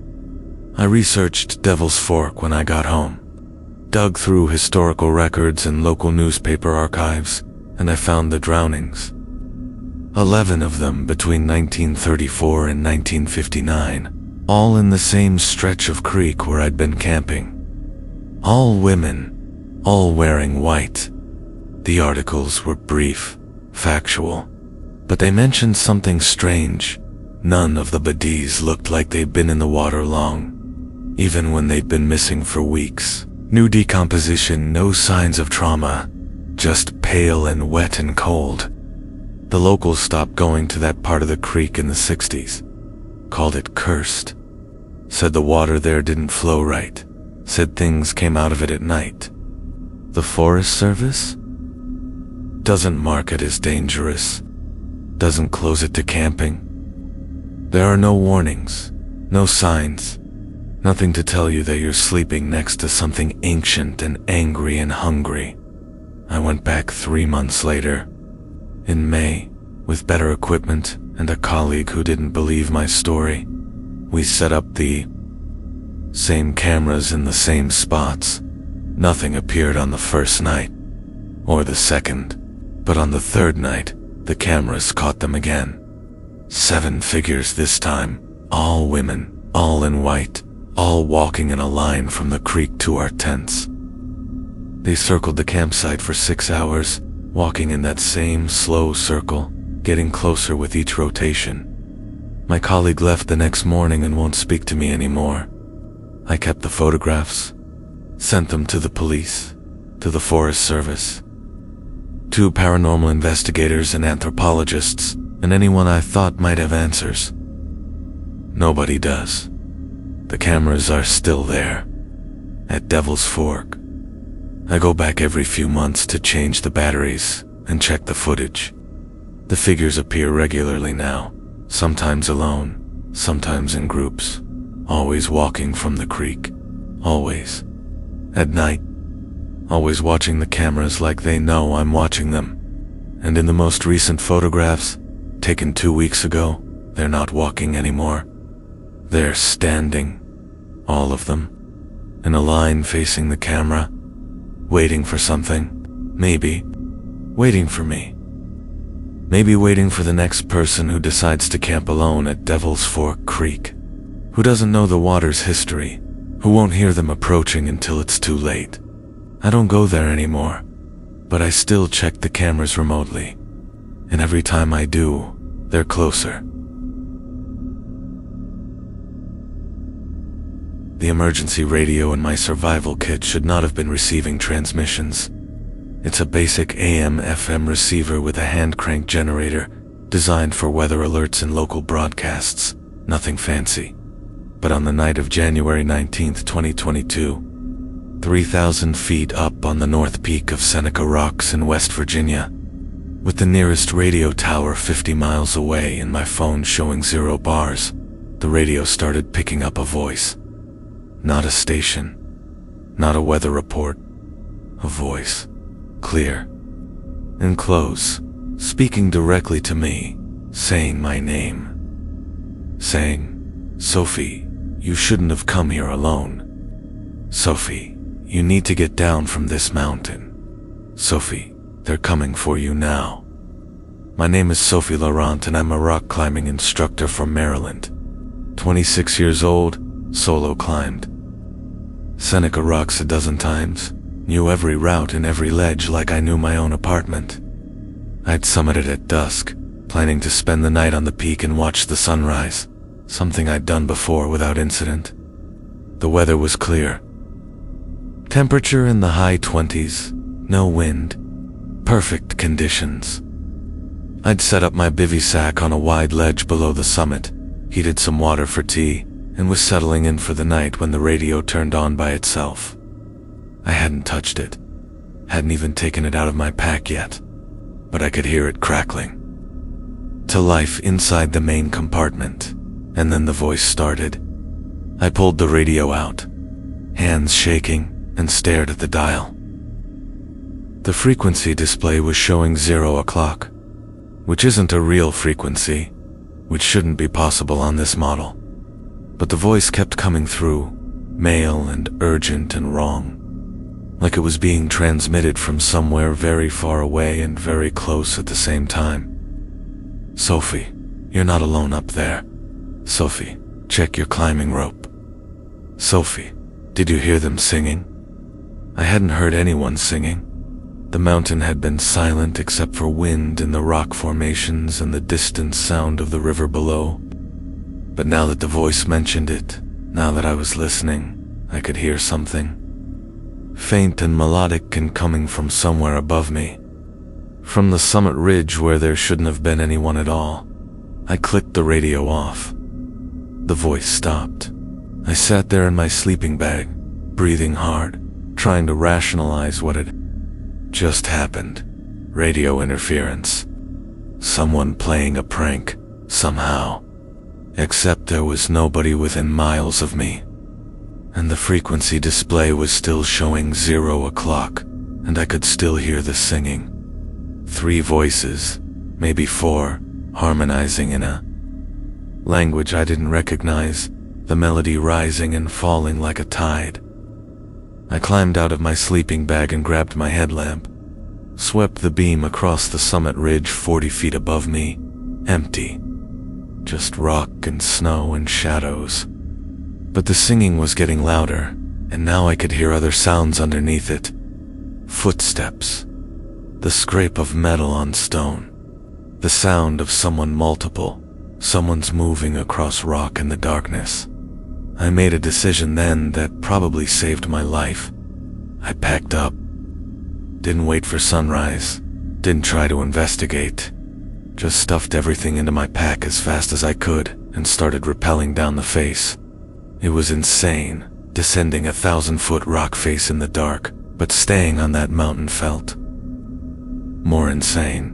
[SPEAKER 1] I researched Devil's Fork when I got home, dug through historical records and local newspaper archives, and I found the drownings. 11 of them between 1934 and 1959, all in the same stretch of creek where I'd been camping. All women, all wearing white. The articles were brief, factual, but they mentioned something strange. None of the bodies looked like they'd been in the water long, even when they'd been missing for weeks. No decomposition, no signs of trauma, just pale and wet and cold. The locals stopped going to that part of the creek in the 60s, called it cursed, said the water there didn't flow right, said things came out of it at night. The Forest Service doesn't mark it as dangerous, doesn't close it to camping. There are no warnings, no signs, nothing to tell you that you're sleeping next to something ancient and angry and hungry. I went back 3 months later, in May, with better equipment and a colleague who didn't believe my story. We set up the same cameras in the same spots. Nothing appeared on the first night, or the second, but on the third night, the cameras caught them again. 7 figures this time, all women, all in white, all walking in a line from the creek to our tents. They circled the campsite for 6 hours, walking in that same slow circle, getting closer with each rotation. My colleague left the next morning and won't speak to me anymore. I kept the photographs, sent them to the police, to the Forest Service, 2 paranormal investigators and anthropologists, and anyone I thought might have answers. Nobody does. The cameras are still there, at Devil's Fork. I go back every few months to change the batteries and check the footage. The figures appear regularly now, sometimes alone, sometimes in groups, always walking from the creek, always. At night, always watching the cameras like they know I'm watching them. And in the most recent photographs, taken 2 weeks ago, they're not walking anymore. They're standing, all of them, in a line facing the camera, waiting for something, maybe waiting for me. Maybe waiting for the next person who decides to camp alone at Devil's Fork Creek, who doesn't know the water's history, who won't hear them approaching until it's too late. I don't go there anymore, but I still check the cameras remotely, and every time I do, they're closer. The emergency radio in my survival kit should not have been receiving transmissions. It's a basic AM/FM receiver with a hand-crank generator designed for weather alerts and local broadcasts, nothing fancy. But on the night of January 19th, 2022, 3,000 feet up on the north peak of Seneca Rocks in West Virginia, with the nearest radio tower 50 miles away and my phone showing 0 bars, the radio started picking up a voice. Not a station, not a weather report, a voice, clear and close, speaking directly to me, saying my name, saying, "Sophie, you shouldn't have come here alone. Sophie, you need to get down from this mountain. Sophie, they're coming for you now." My name is Sophie Laurent and I'm a rock climbing instructor from Maryland. 26 years old, solo climbed Seneca Rocks a dozen times, knew every route and every ledge like I knew my own apartment. I'd summited at dusk, planning to spend the night on the peak and watch the sunrise, something I'd done before without incident. The weather was clear. Temperature in the high 20s, no wind, perfect conditions. I'd set up my bivy sack on a wide ledge below the summit, heated some water for tea, and was settling in for the night when the radio turned on by itself. I hadn't touched it, hadn't even taken it out of my pack yet, but I could hear it crackling to life inside the main compartment, and then the voice started. I pulled the radio out, hands shaking, and stared at the dial. The frequency display was showing 0 o'clock, which isn't a real frequency, which shouldn't be possible on this model. But the voice kept coming through, male and urgent and wrong, like it was being transmitted from somewhere very far away and very close at the same time. Sophie, you're not alone up there. Sophie, check your climbing rope. Sophie, did you hear them singing? I hadn't heard anyone singing. The mountain had been silent except for wind in the rock formations and the distant sound of the river below. But now that the voice mentioned it, now that I was listening, I could hear something. Faint and melodic and coming from somewhere above me. From the summit ridge where there shouldn't have been anyone at all. I clicked the radio off. The voice stopped. I sat there in my sleeping bag, breathing hard, trying to rationalize what had just happened. Radio interference. Someone playing a prank, somehow. Except there was nobody within miles of me. And the frequency display was still showing 0 o'clock, and I could still hear the singing. 3 voices, maybe 4, harmonizing in a language I didn't recognize, the melody rising and falling like a tide. I climbed out of my sleeping bag and grabbed my headlamp, swept the beam across the summit ridge 40 feet above me, empty. Just rock and snow and shadows. But the singing was getting louder, and now I could hear other sounds underneath it. Footsteps. The scrape of metal on stone. The sound of someone's moving across rock in the darkness. I made a decision then that probably saved my life. I packed up. Didn't wait for sunrise. Didn't try to investigate. Just stuffed everything into my pack as fast as I could and started rappelling down the face. It was insane, descending 1,000-foot rock face in the dark, but staying on that mountain felt more insane.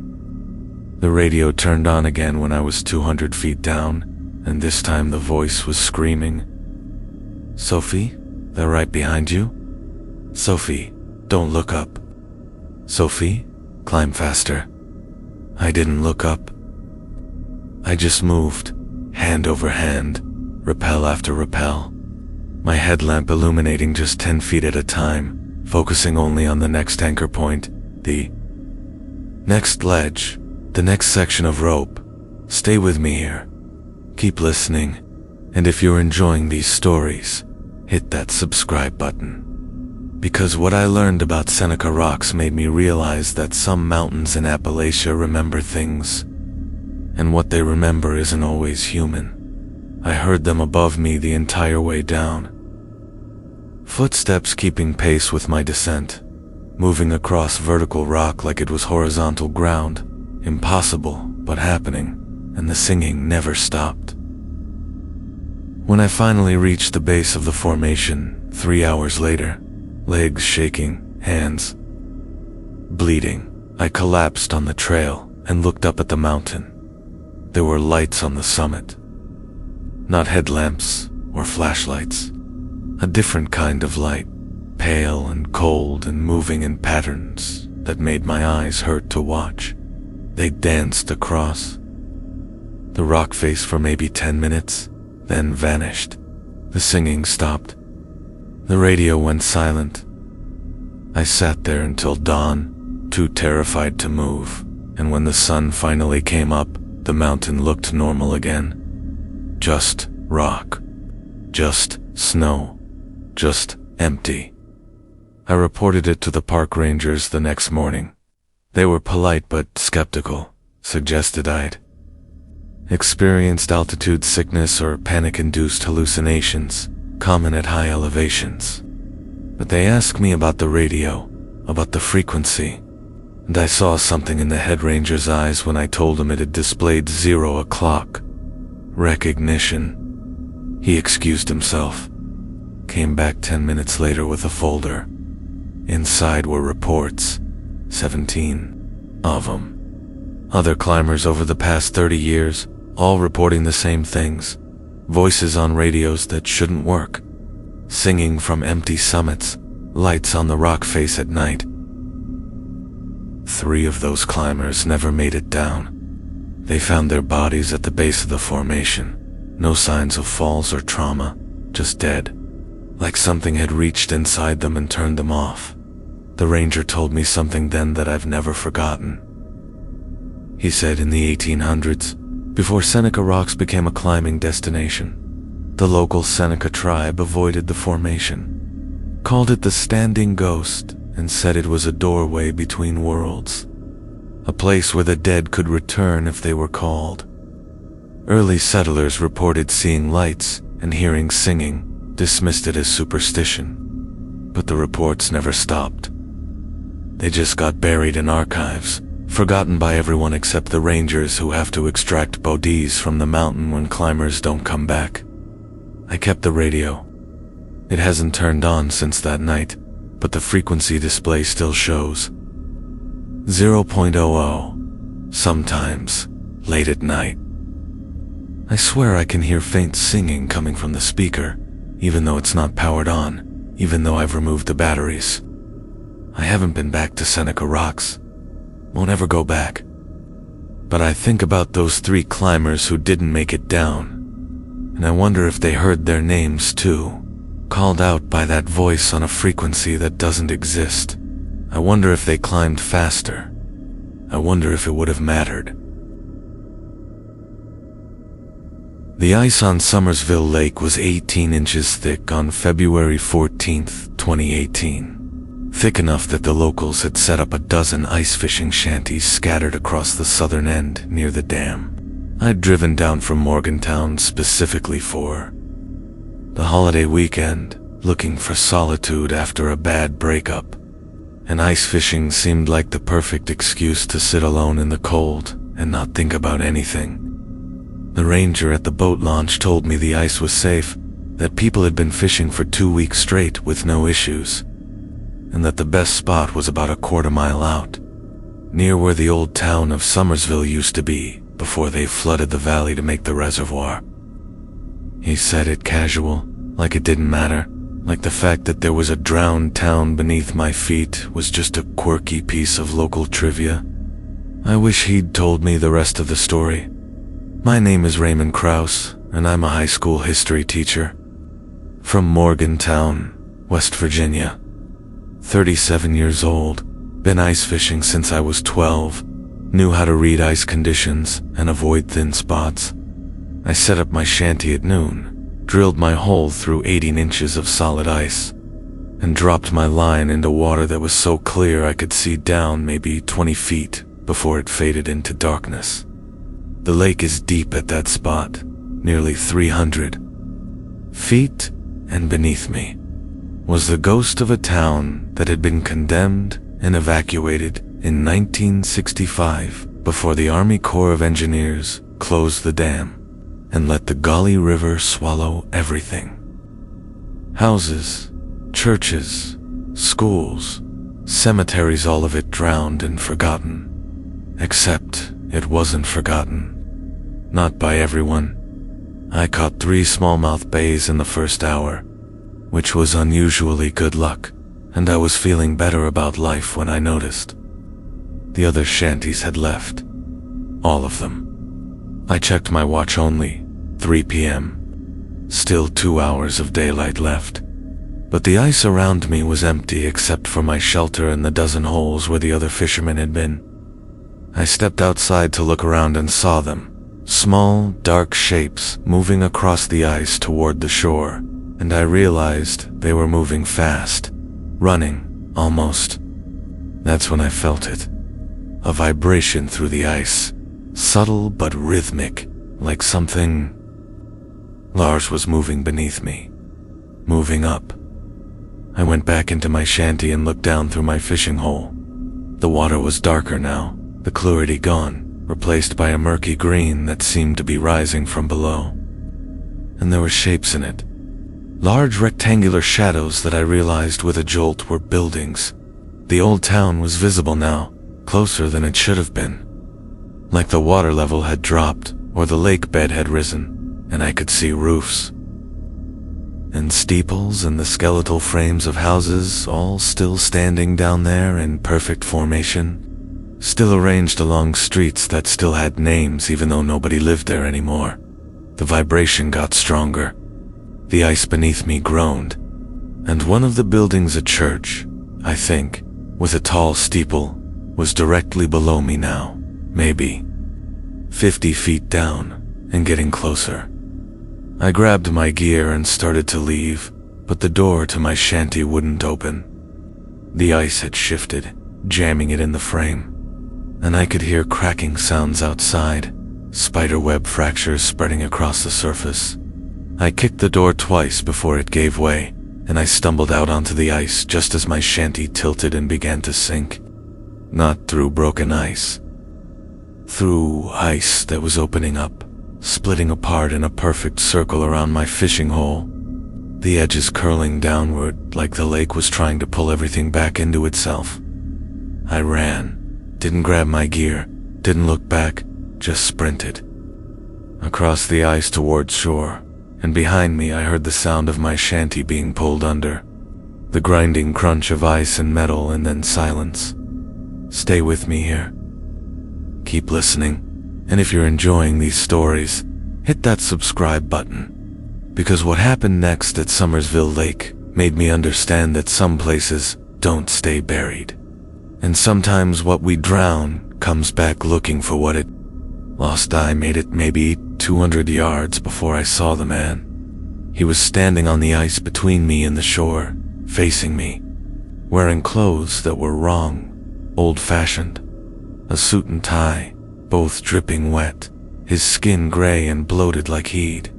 [SPEAKER 1] The radio turned on again when I was 200 feet down, and this time the voice was screaming, "Sophie, they're right behind you. Sophie, don't look up. Sophie, climb faster." I didn't look up. I just moved, hand over hand, rappel after rappel. My headlamp illuminating just 10 feet at a time, focusing only on the next anchor point, the next ledge, the next section of rope. Stay with me here. Keep listening. And if you're enjoying these stories, hit that subscribe button. Because what I learned about Seneca Rocks made me realize that some mountains in Appalachia remember things, and what they remember isn't always human. I heard them above me the entire way down. Footsteps keeping pace with my descent, moving across vertical rock like it was horizontal ground. Impossible, but happening, and the singing never stopped. When I finally reached the base of the formation, 3 hours later, legs shaking, hands bleeding, I collapsed on the trail and looked up at the mountain. There were lights on the summit. Not headlamps or flashlights. A different kind of light, pale and cold and moving in patterns that made my eyes hurt to watch. They danced across the rock face for maybe 10 minutes, then vanished. The singing stopped. The radio went silent. I sat there until dawn, too terrified to move, and when the sun finally came up, the mountain looked normal again. Just rock. Just snow. Just empty. I reported it to the park rangers the next morning. They were polite but skeptical, suggested I'd experienced altitude sickness or panic-induced hallucinations, common at high elevations. But they asked me about the radio, about the frequency, and I saw something in the head ranger's eyes when I told him it had displayed 0 o'clock. Recognition. He excused himself, came back 10 minutes later with a folder. Inside were reports, 17 of them. Other climbers over the past 30 years, all reporting the same things. Voices on radios that shouldn't work. Singing from empty summits, lights on the rock face at night. 3 of those climbers never made it down. They found their bodies at the base of the formation. No signs of falls or trauma, just dead. Like something had reached inside them and turned them off. The ranger told me something then that I've never forgotten. He said in the 1800s, before Seneca Rocks became a climbing destination, the local Seneca tribe avoided the formation, called it the Standing Ghost, and said it was a doorway between worlds, a place where the dead could return if they were called. Early settlers reported seeing lights and hearing singing, dismissed it as superstition, but the reports never stopped. They just got buried in archives, forgotten by everyone except the rangers who have to extract bodies from the mountain when climbers don't come back. I kept the radio. It hasn't turned on since that night, but the frequency display still shows 0.00, sometimes late at night. I swear I can hear faint singing coming from the speaker, even though it's not powered on, even though I've removed the batteries. I haven't been back to Seneca Rocks. Won't ever go back. But I think about those 3 climbers who didn't make it down, and I wonder if they heard their names too, called out by that voice on a frequency that doesn't exist. I wonder if they climbed faster. I wonder if it would have mattered. The ice on Summersville Lake was 18 inches thick on February 14th, 2018. Thick enough that the locals had set up a dozen ice fishing shanties scattered across the southern end near the dam. I'd driven down from Morgantown specifically for the holiday weekend, looking for solitude after a bad breakup. And ice fishing seemed like the perfect excuse to sit alone in the cold and not think about anything. The ranger at the boat launch told me the ice was safe, that people had been fishing for 2 weeks straight with no issues, and that the best spot was about a quarter-mile out, near where the old town of Summersville used to be before they flooded the valley to make the reservoir. He said it casual, like it didn't matter, like the fact that there was a drowned town beneath my feet was just a quirky piece of local trivia. I wish he'd told me the rest of the story. My name is Raymond Krause, and I'm a high school history teacher. From Morgantown, West Virginia. 37 years old, been ice fishing since I was 12, knew how to read ice conditions and avoid thin spots. I set up my shanty at noon, drilled my hole through 18 inches of solid ice, and dropped my line into water that was so clear I could see down maybe 20 feet before it faded into darkness. The lake is deep at that spot, nearly 300 feet, and beneath me was the ghost of a town that had been condemned and evacuated in 1965 before the Army Corps of Engineers closed the dam and let the Gauley River swallow everything. Houses, churches, schools, cemeteries, all of it drowned and forgotten. Except it wasn't forgotten. Not by everyone. I caught 3 smallmouth bays in the first hour, which was unusually good luck, and I was feeling better about life when I noticed. The other shanties had left. All of them. I checked my watch only, 3 p.m. Still 2 hours of daylight left. But the ice around me was empty except for my shelter and the dozen holes where the other fishermen had been. I stepped outside to look around and saw them. Small, dark shapes moving across the ice toward the shore, and I realized they were moving fast, running, almost. That's when I felt it. A vibration through the ice, subtle but rhythmic, like something. Lars was moving beneath me, moving up. I went back into my shanty and looked down through my fishing hole. The water was darker now, the clarity gone, replaced by a murky green that seemed to be rising from below. And there were shapes in it, Large rectangular shadows that I realized with a jolt were buildings. The old town was visible now, closer than it should have been. Like the water level had dropped, or the lake bed had risen, and I could see roofs. And steeples and the skeletal frames of houses all still standing down there in perfect formation, still arranged along streets that still had names even though nobody lived there anymore. The vibration got stronger. The ice beneath me groaned, and one of the buildings, a church, I think, with a tall steeple, was directly below me now, maybe 50 feet down, and getting closer. I grabbed my gear and started to leave, but the door to my shanty wouldn't open. The ice had shifted, jamming it in the frame, and I could hear cracking sounds outside, spiderweb fractures spreading across the surface. I kicked the door twice before it gave way, and I stumbled out onto the ice just as my shanty tilted and began to sink. Not through broken ice. Through ice that was opening up, splitting apart in a perfect circle around my fishing hole, the edges curling downward like the lake was trying to pull everything back into itself. I ran, didn't grab my gear, didn't look back, just sprinted. Across the ice towards shore, and behind me I heard the sound of my shanty being pulled under, the grinding crunch of ice and metal, and then silence. Stay with me here. Keep listening. And if you're enjoying these stories, hit that subscribe button. Because what happened next at Summersville Lake made me understand that some places don't stay buried. And sometimes what we drown comes back looking for what it lost. I made it maybe 200 yards before I saw the man. He was standing on the ice between me and the shore, facing me, wearing clothes that were wrong, old-fashioned, a suit and tie, both dripping wet, his skin gray and bloated like he'd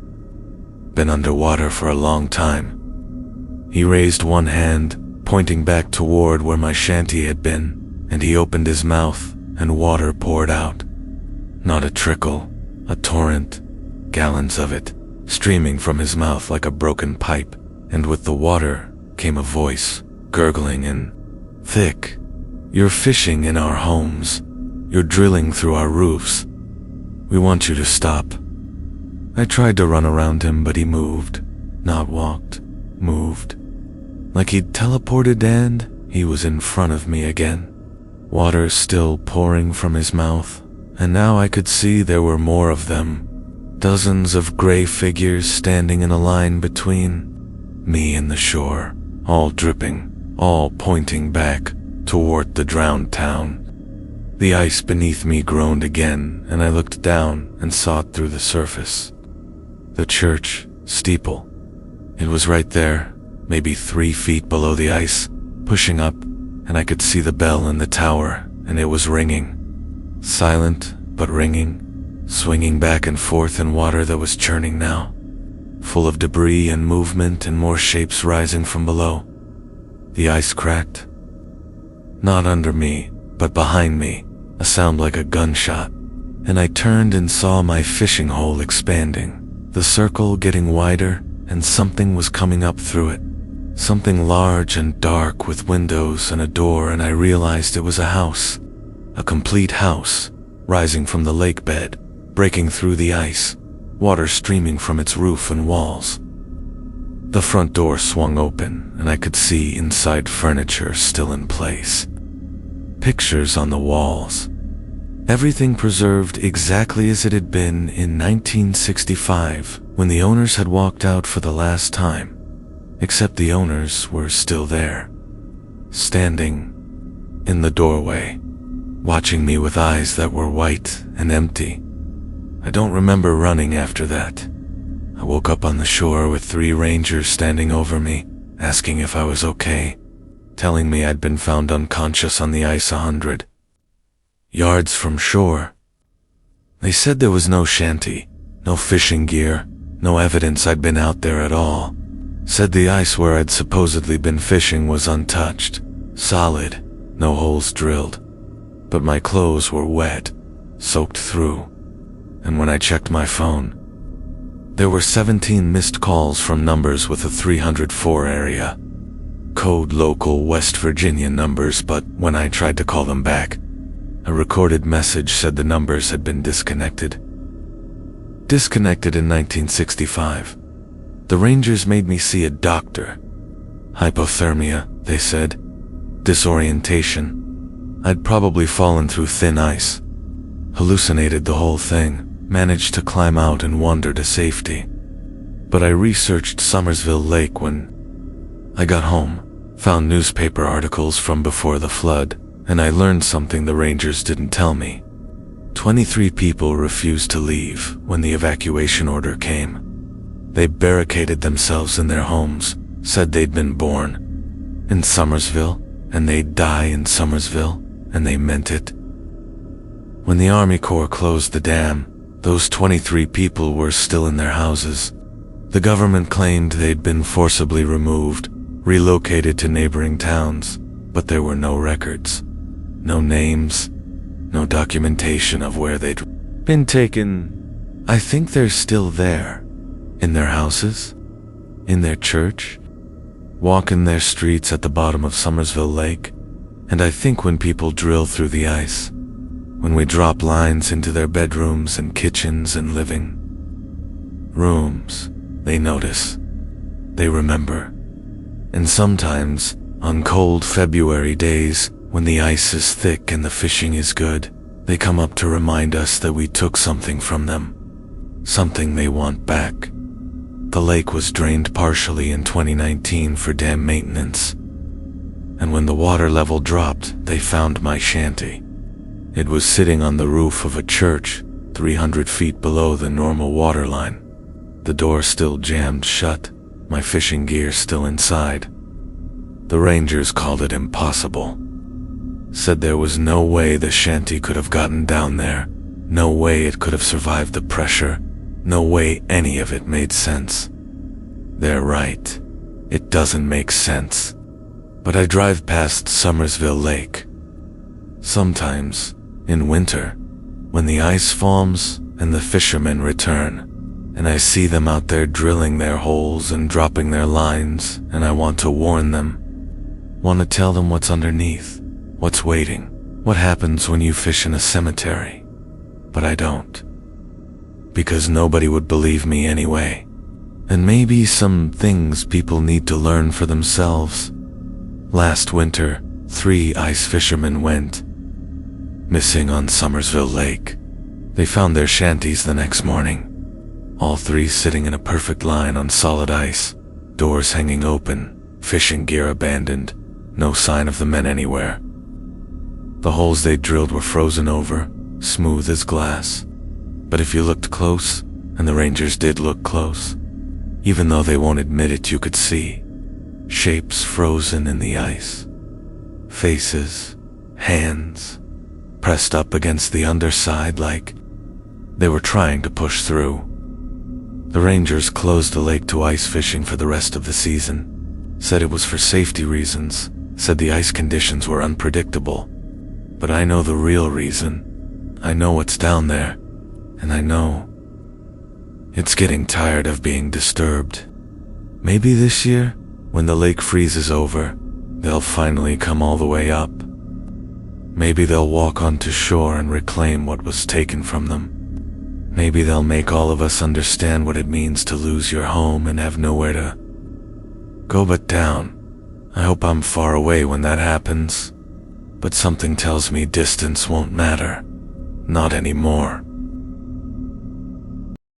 [SPEAKER 1] been underwater for a long time. He raised one hand, pointing back toward where my shanty had been, and he opened his mouth, and water poured out. Not a trickle, a torrent, gallons of it, streaming from his mouth like a broken pipe, and with the water came a voice, gurgling and thick. "You're fishing in our homes. You're drilling through our roofs. We want you to stop." I tried to run around him, but he moved, not walked, moved. Like he'd teleported, and he was in front of me again. Water still pouring from his mouth, and now I could see there were more of them. Dozens of gray figures standing in a line between me and the shore, all dripping, all pointing back toward the drowned town. The ice beneath me groaned again, and I looked down and saw it through the surface. The church steeple. It was right there, maybe 3 feet below the ice, pushing up, and I could see the bell in the tower, and it was ringing. Silent, but ringing, swinging back and forth in water that was churning now, full of debris and movement and more shapes rising from below. The ice cracked. Not under me, but behind me, a sound like a gunshot, and I turned and saw my fishing hole expanding, the circle getting wider, and something was coming up through it. Something large and dark with windows and a door, and I realized it was a house, a complete house, rising from the lake bed, breaking through the ice, water streaming from its roof and walls. The front door swung open, and I could see inside furniture still in place. Pictures on the walls. Everything preserved exactly as it had been in 1965, when the owners had walked out for the last time, except the owners were still there, standing in the doorway, watching me with eyes that were white and empty. I don't remember running after that. I woke up on the shore with 3 rangers standing over me, asking if I was okay, telling me I'd been found unconscious on the ice 100 yards from shore. They said there was no shanty, no fishing gear, no evidence I'd been out there at all. Said the ice where I'd supposedly been fishing was untouched, solid, no holes drilled. But my clothes were wet, soaked through, and when I checked my phone, There were 17 missed calls from numbers with a 304 area code, local West Virginia numbers, but when I tried to call them back, a recorded message said the numbers had been disconnected. Disconnected in 1965. The Rangers made me see a doctor. Hypothermia, they said. Disorientation. I'd probably fallen through thin ice. Hallucinated the whole thing. Managed to climb out and wander to safety. But I researched Somersville Lake when I got home, found newspaper articles from before the flood, and I learned something the Rangers didn't tell me. 23 people refused to leave when the evacuation order came. They barricaded themselves in their homes, said they'd been born in Somersville, and they'd die in Somersville, and they meant it. When the Army Corps closed the dam, those 23 people were still in their houses. The government claimed they'd been forcibly removed, relocated to neighboring towns, but there were no records, no names, no documentation of where they'd been taken. I think they're still there, in their houses, in their church, walking their streets at the bottom of Somersville Lake, and I think when people drill through the ice, when we drop lines into their bedrooms and kitchens and living rooms, they notice, they remember. And sometimes, on cold February days, when the ice is thick and the fishing is good, they come up to remind us that we took something from them, something they want back. The lake was drained partially in 2019 for dam maintenance, and when the water level dropped, they found my shanty. It was sitting on the roof of a church, 300 feet below the normal water line. The door still jammed shut, my fishing gear still inside. The Rangers called it impossible. Said there was no way the shanty could have gotten down there, no way it could have survived the pressure, no way any of it made sense. They're right. It doesn't make sense. But I drive past Somersville Lake. Sometimes, in winter, when the ice forms and the fishermen return, and I see them out there drilling their holes and dropping their lines, and I want to warn them, want to tell them what's underneath, what's waiting, what happens when you fish in a cemetery. But I don't. Because nobody would believe me anyway. And maybe some things people need to learn for themselves. Last winter, 3 ice fishermen went missing on Somersville Lake. They found their shanties the next morning. All 3 sitting in a perfect line on solid ice, doors hanging open, fishing gear abandoned, no sign of the men anywhere. The holes they drilled were frozen over, smooth as glass. But if you looked close, and the Rangers did look close, even though they won't admit it, you could see shapes frozen in the ice. Faces, hands, pressed up against the underside like they were trying to push through. The Rangers closed the lake to ice fishing for the rest of the season. Said it was for safety reasons. Said the ice conditions were unpredictable. But I know the real reason. I know what's down there. And I know it's getting tired of being disturbed. Maybe this year, when the lake freezes over, they'll finally come all the way up. Maybe they'll walk onto shore and reclaim what was taken from them. Maybe they'll make all of us understand what it means to lose your home and have nowhere to go but down. I hope I'm far away when that happens. But something tells me distance won't matter. Not anymore.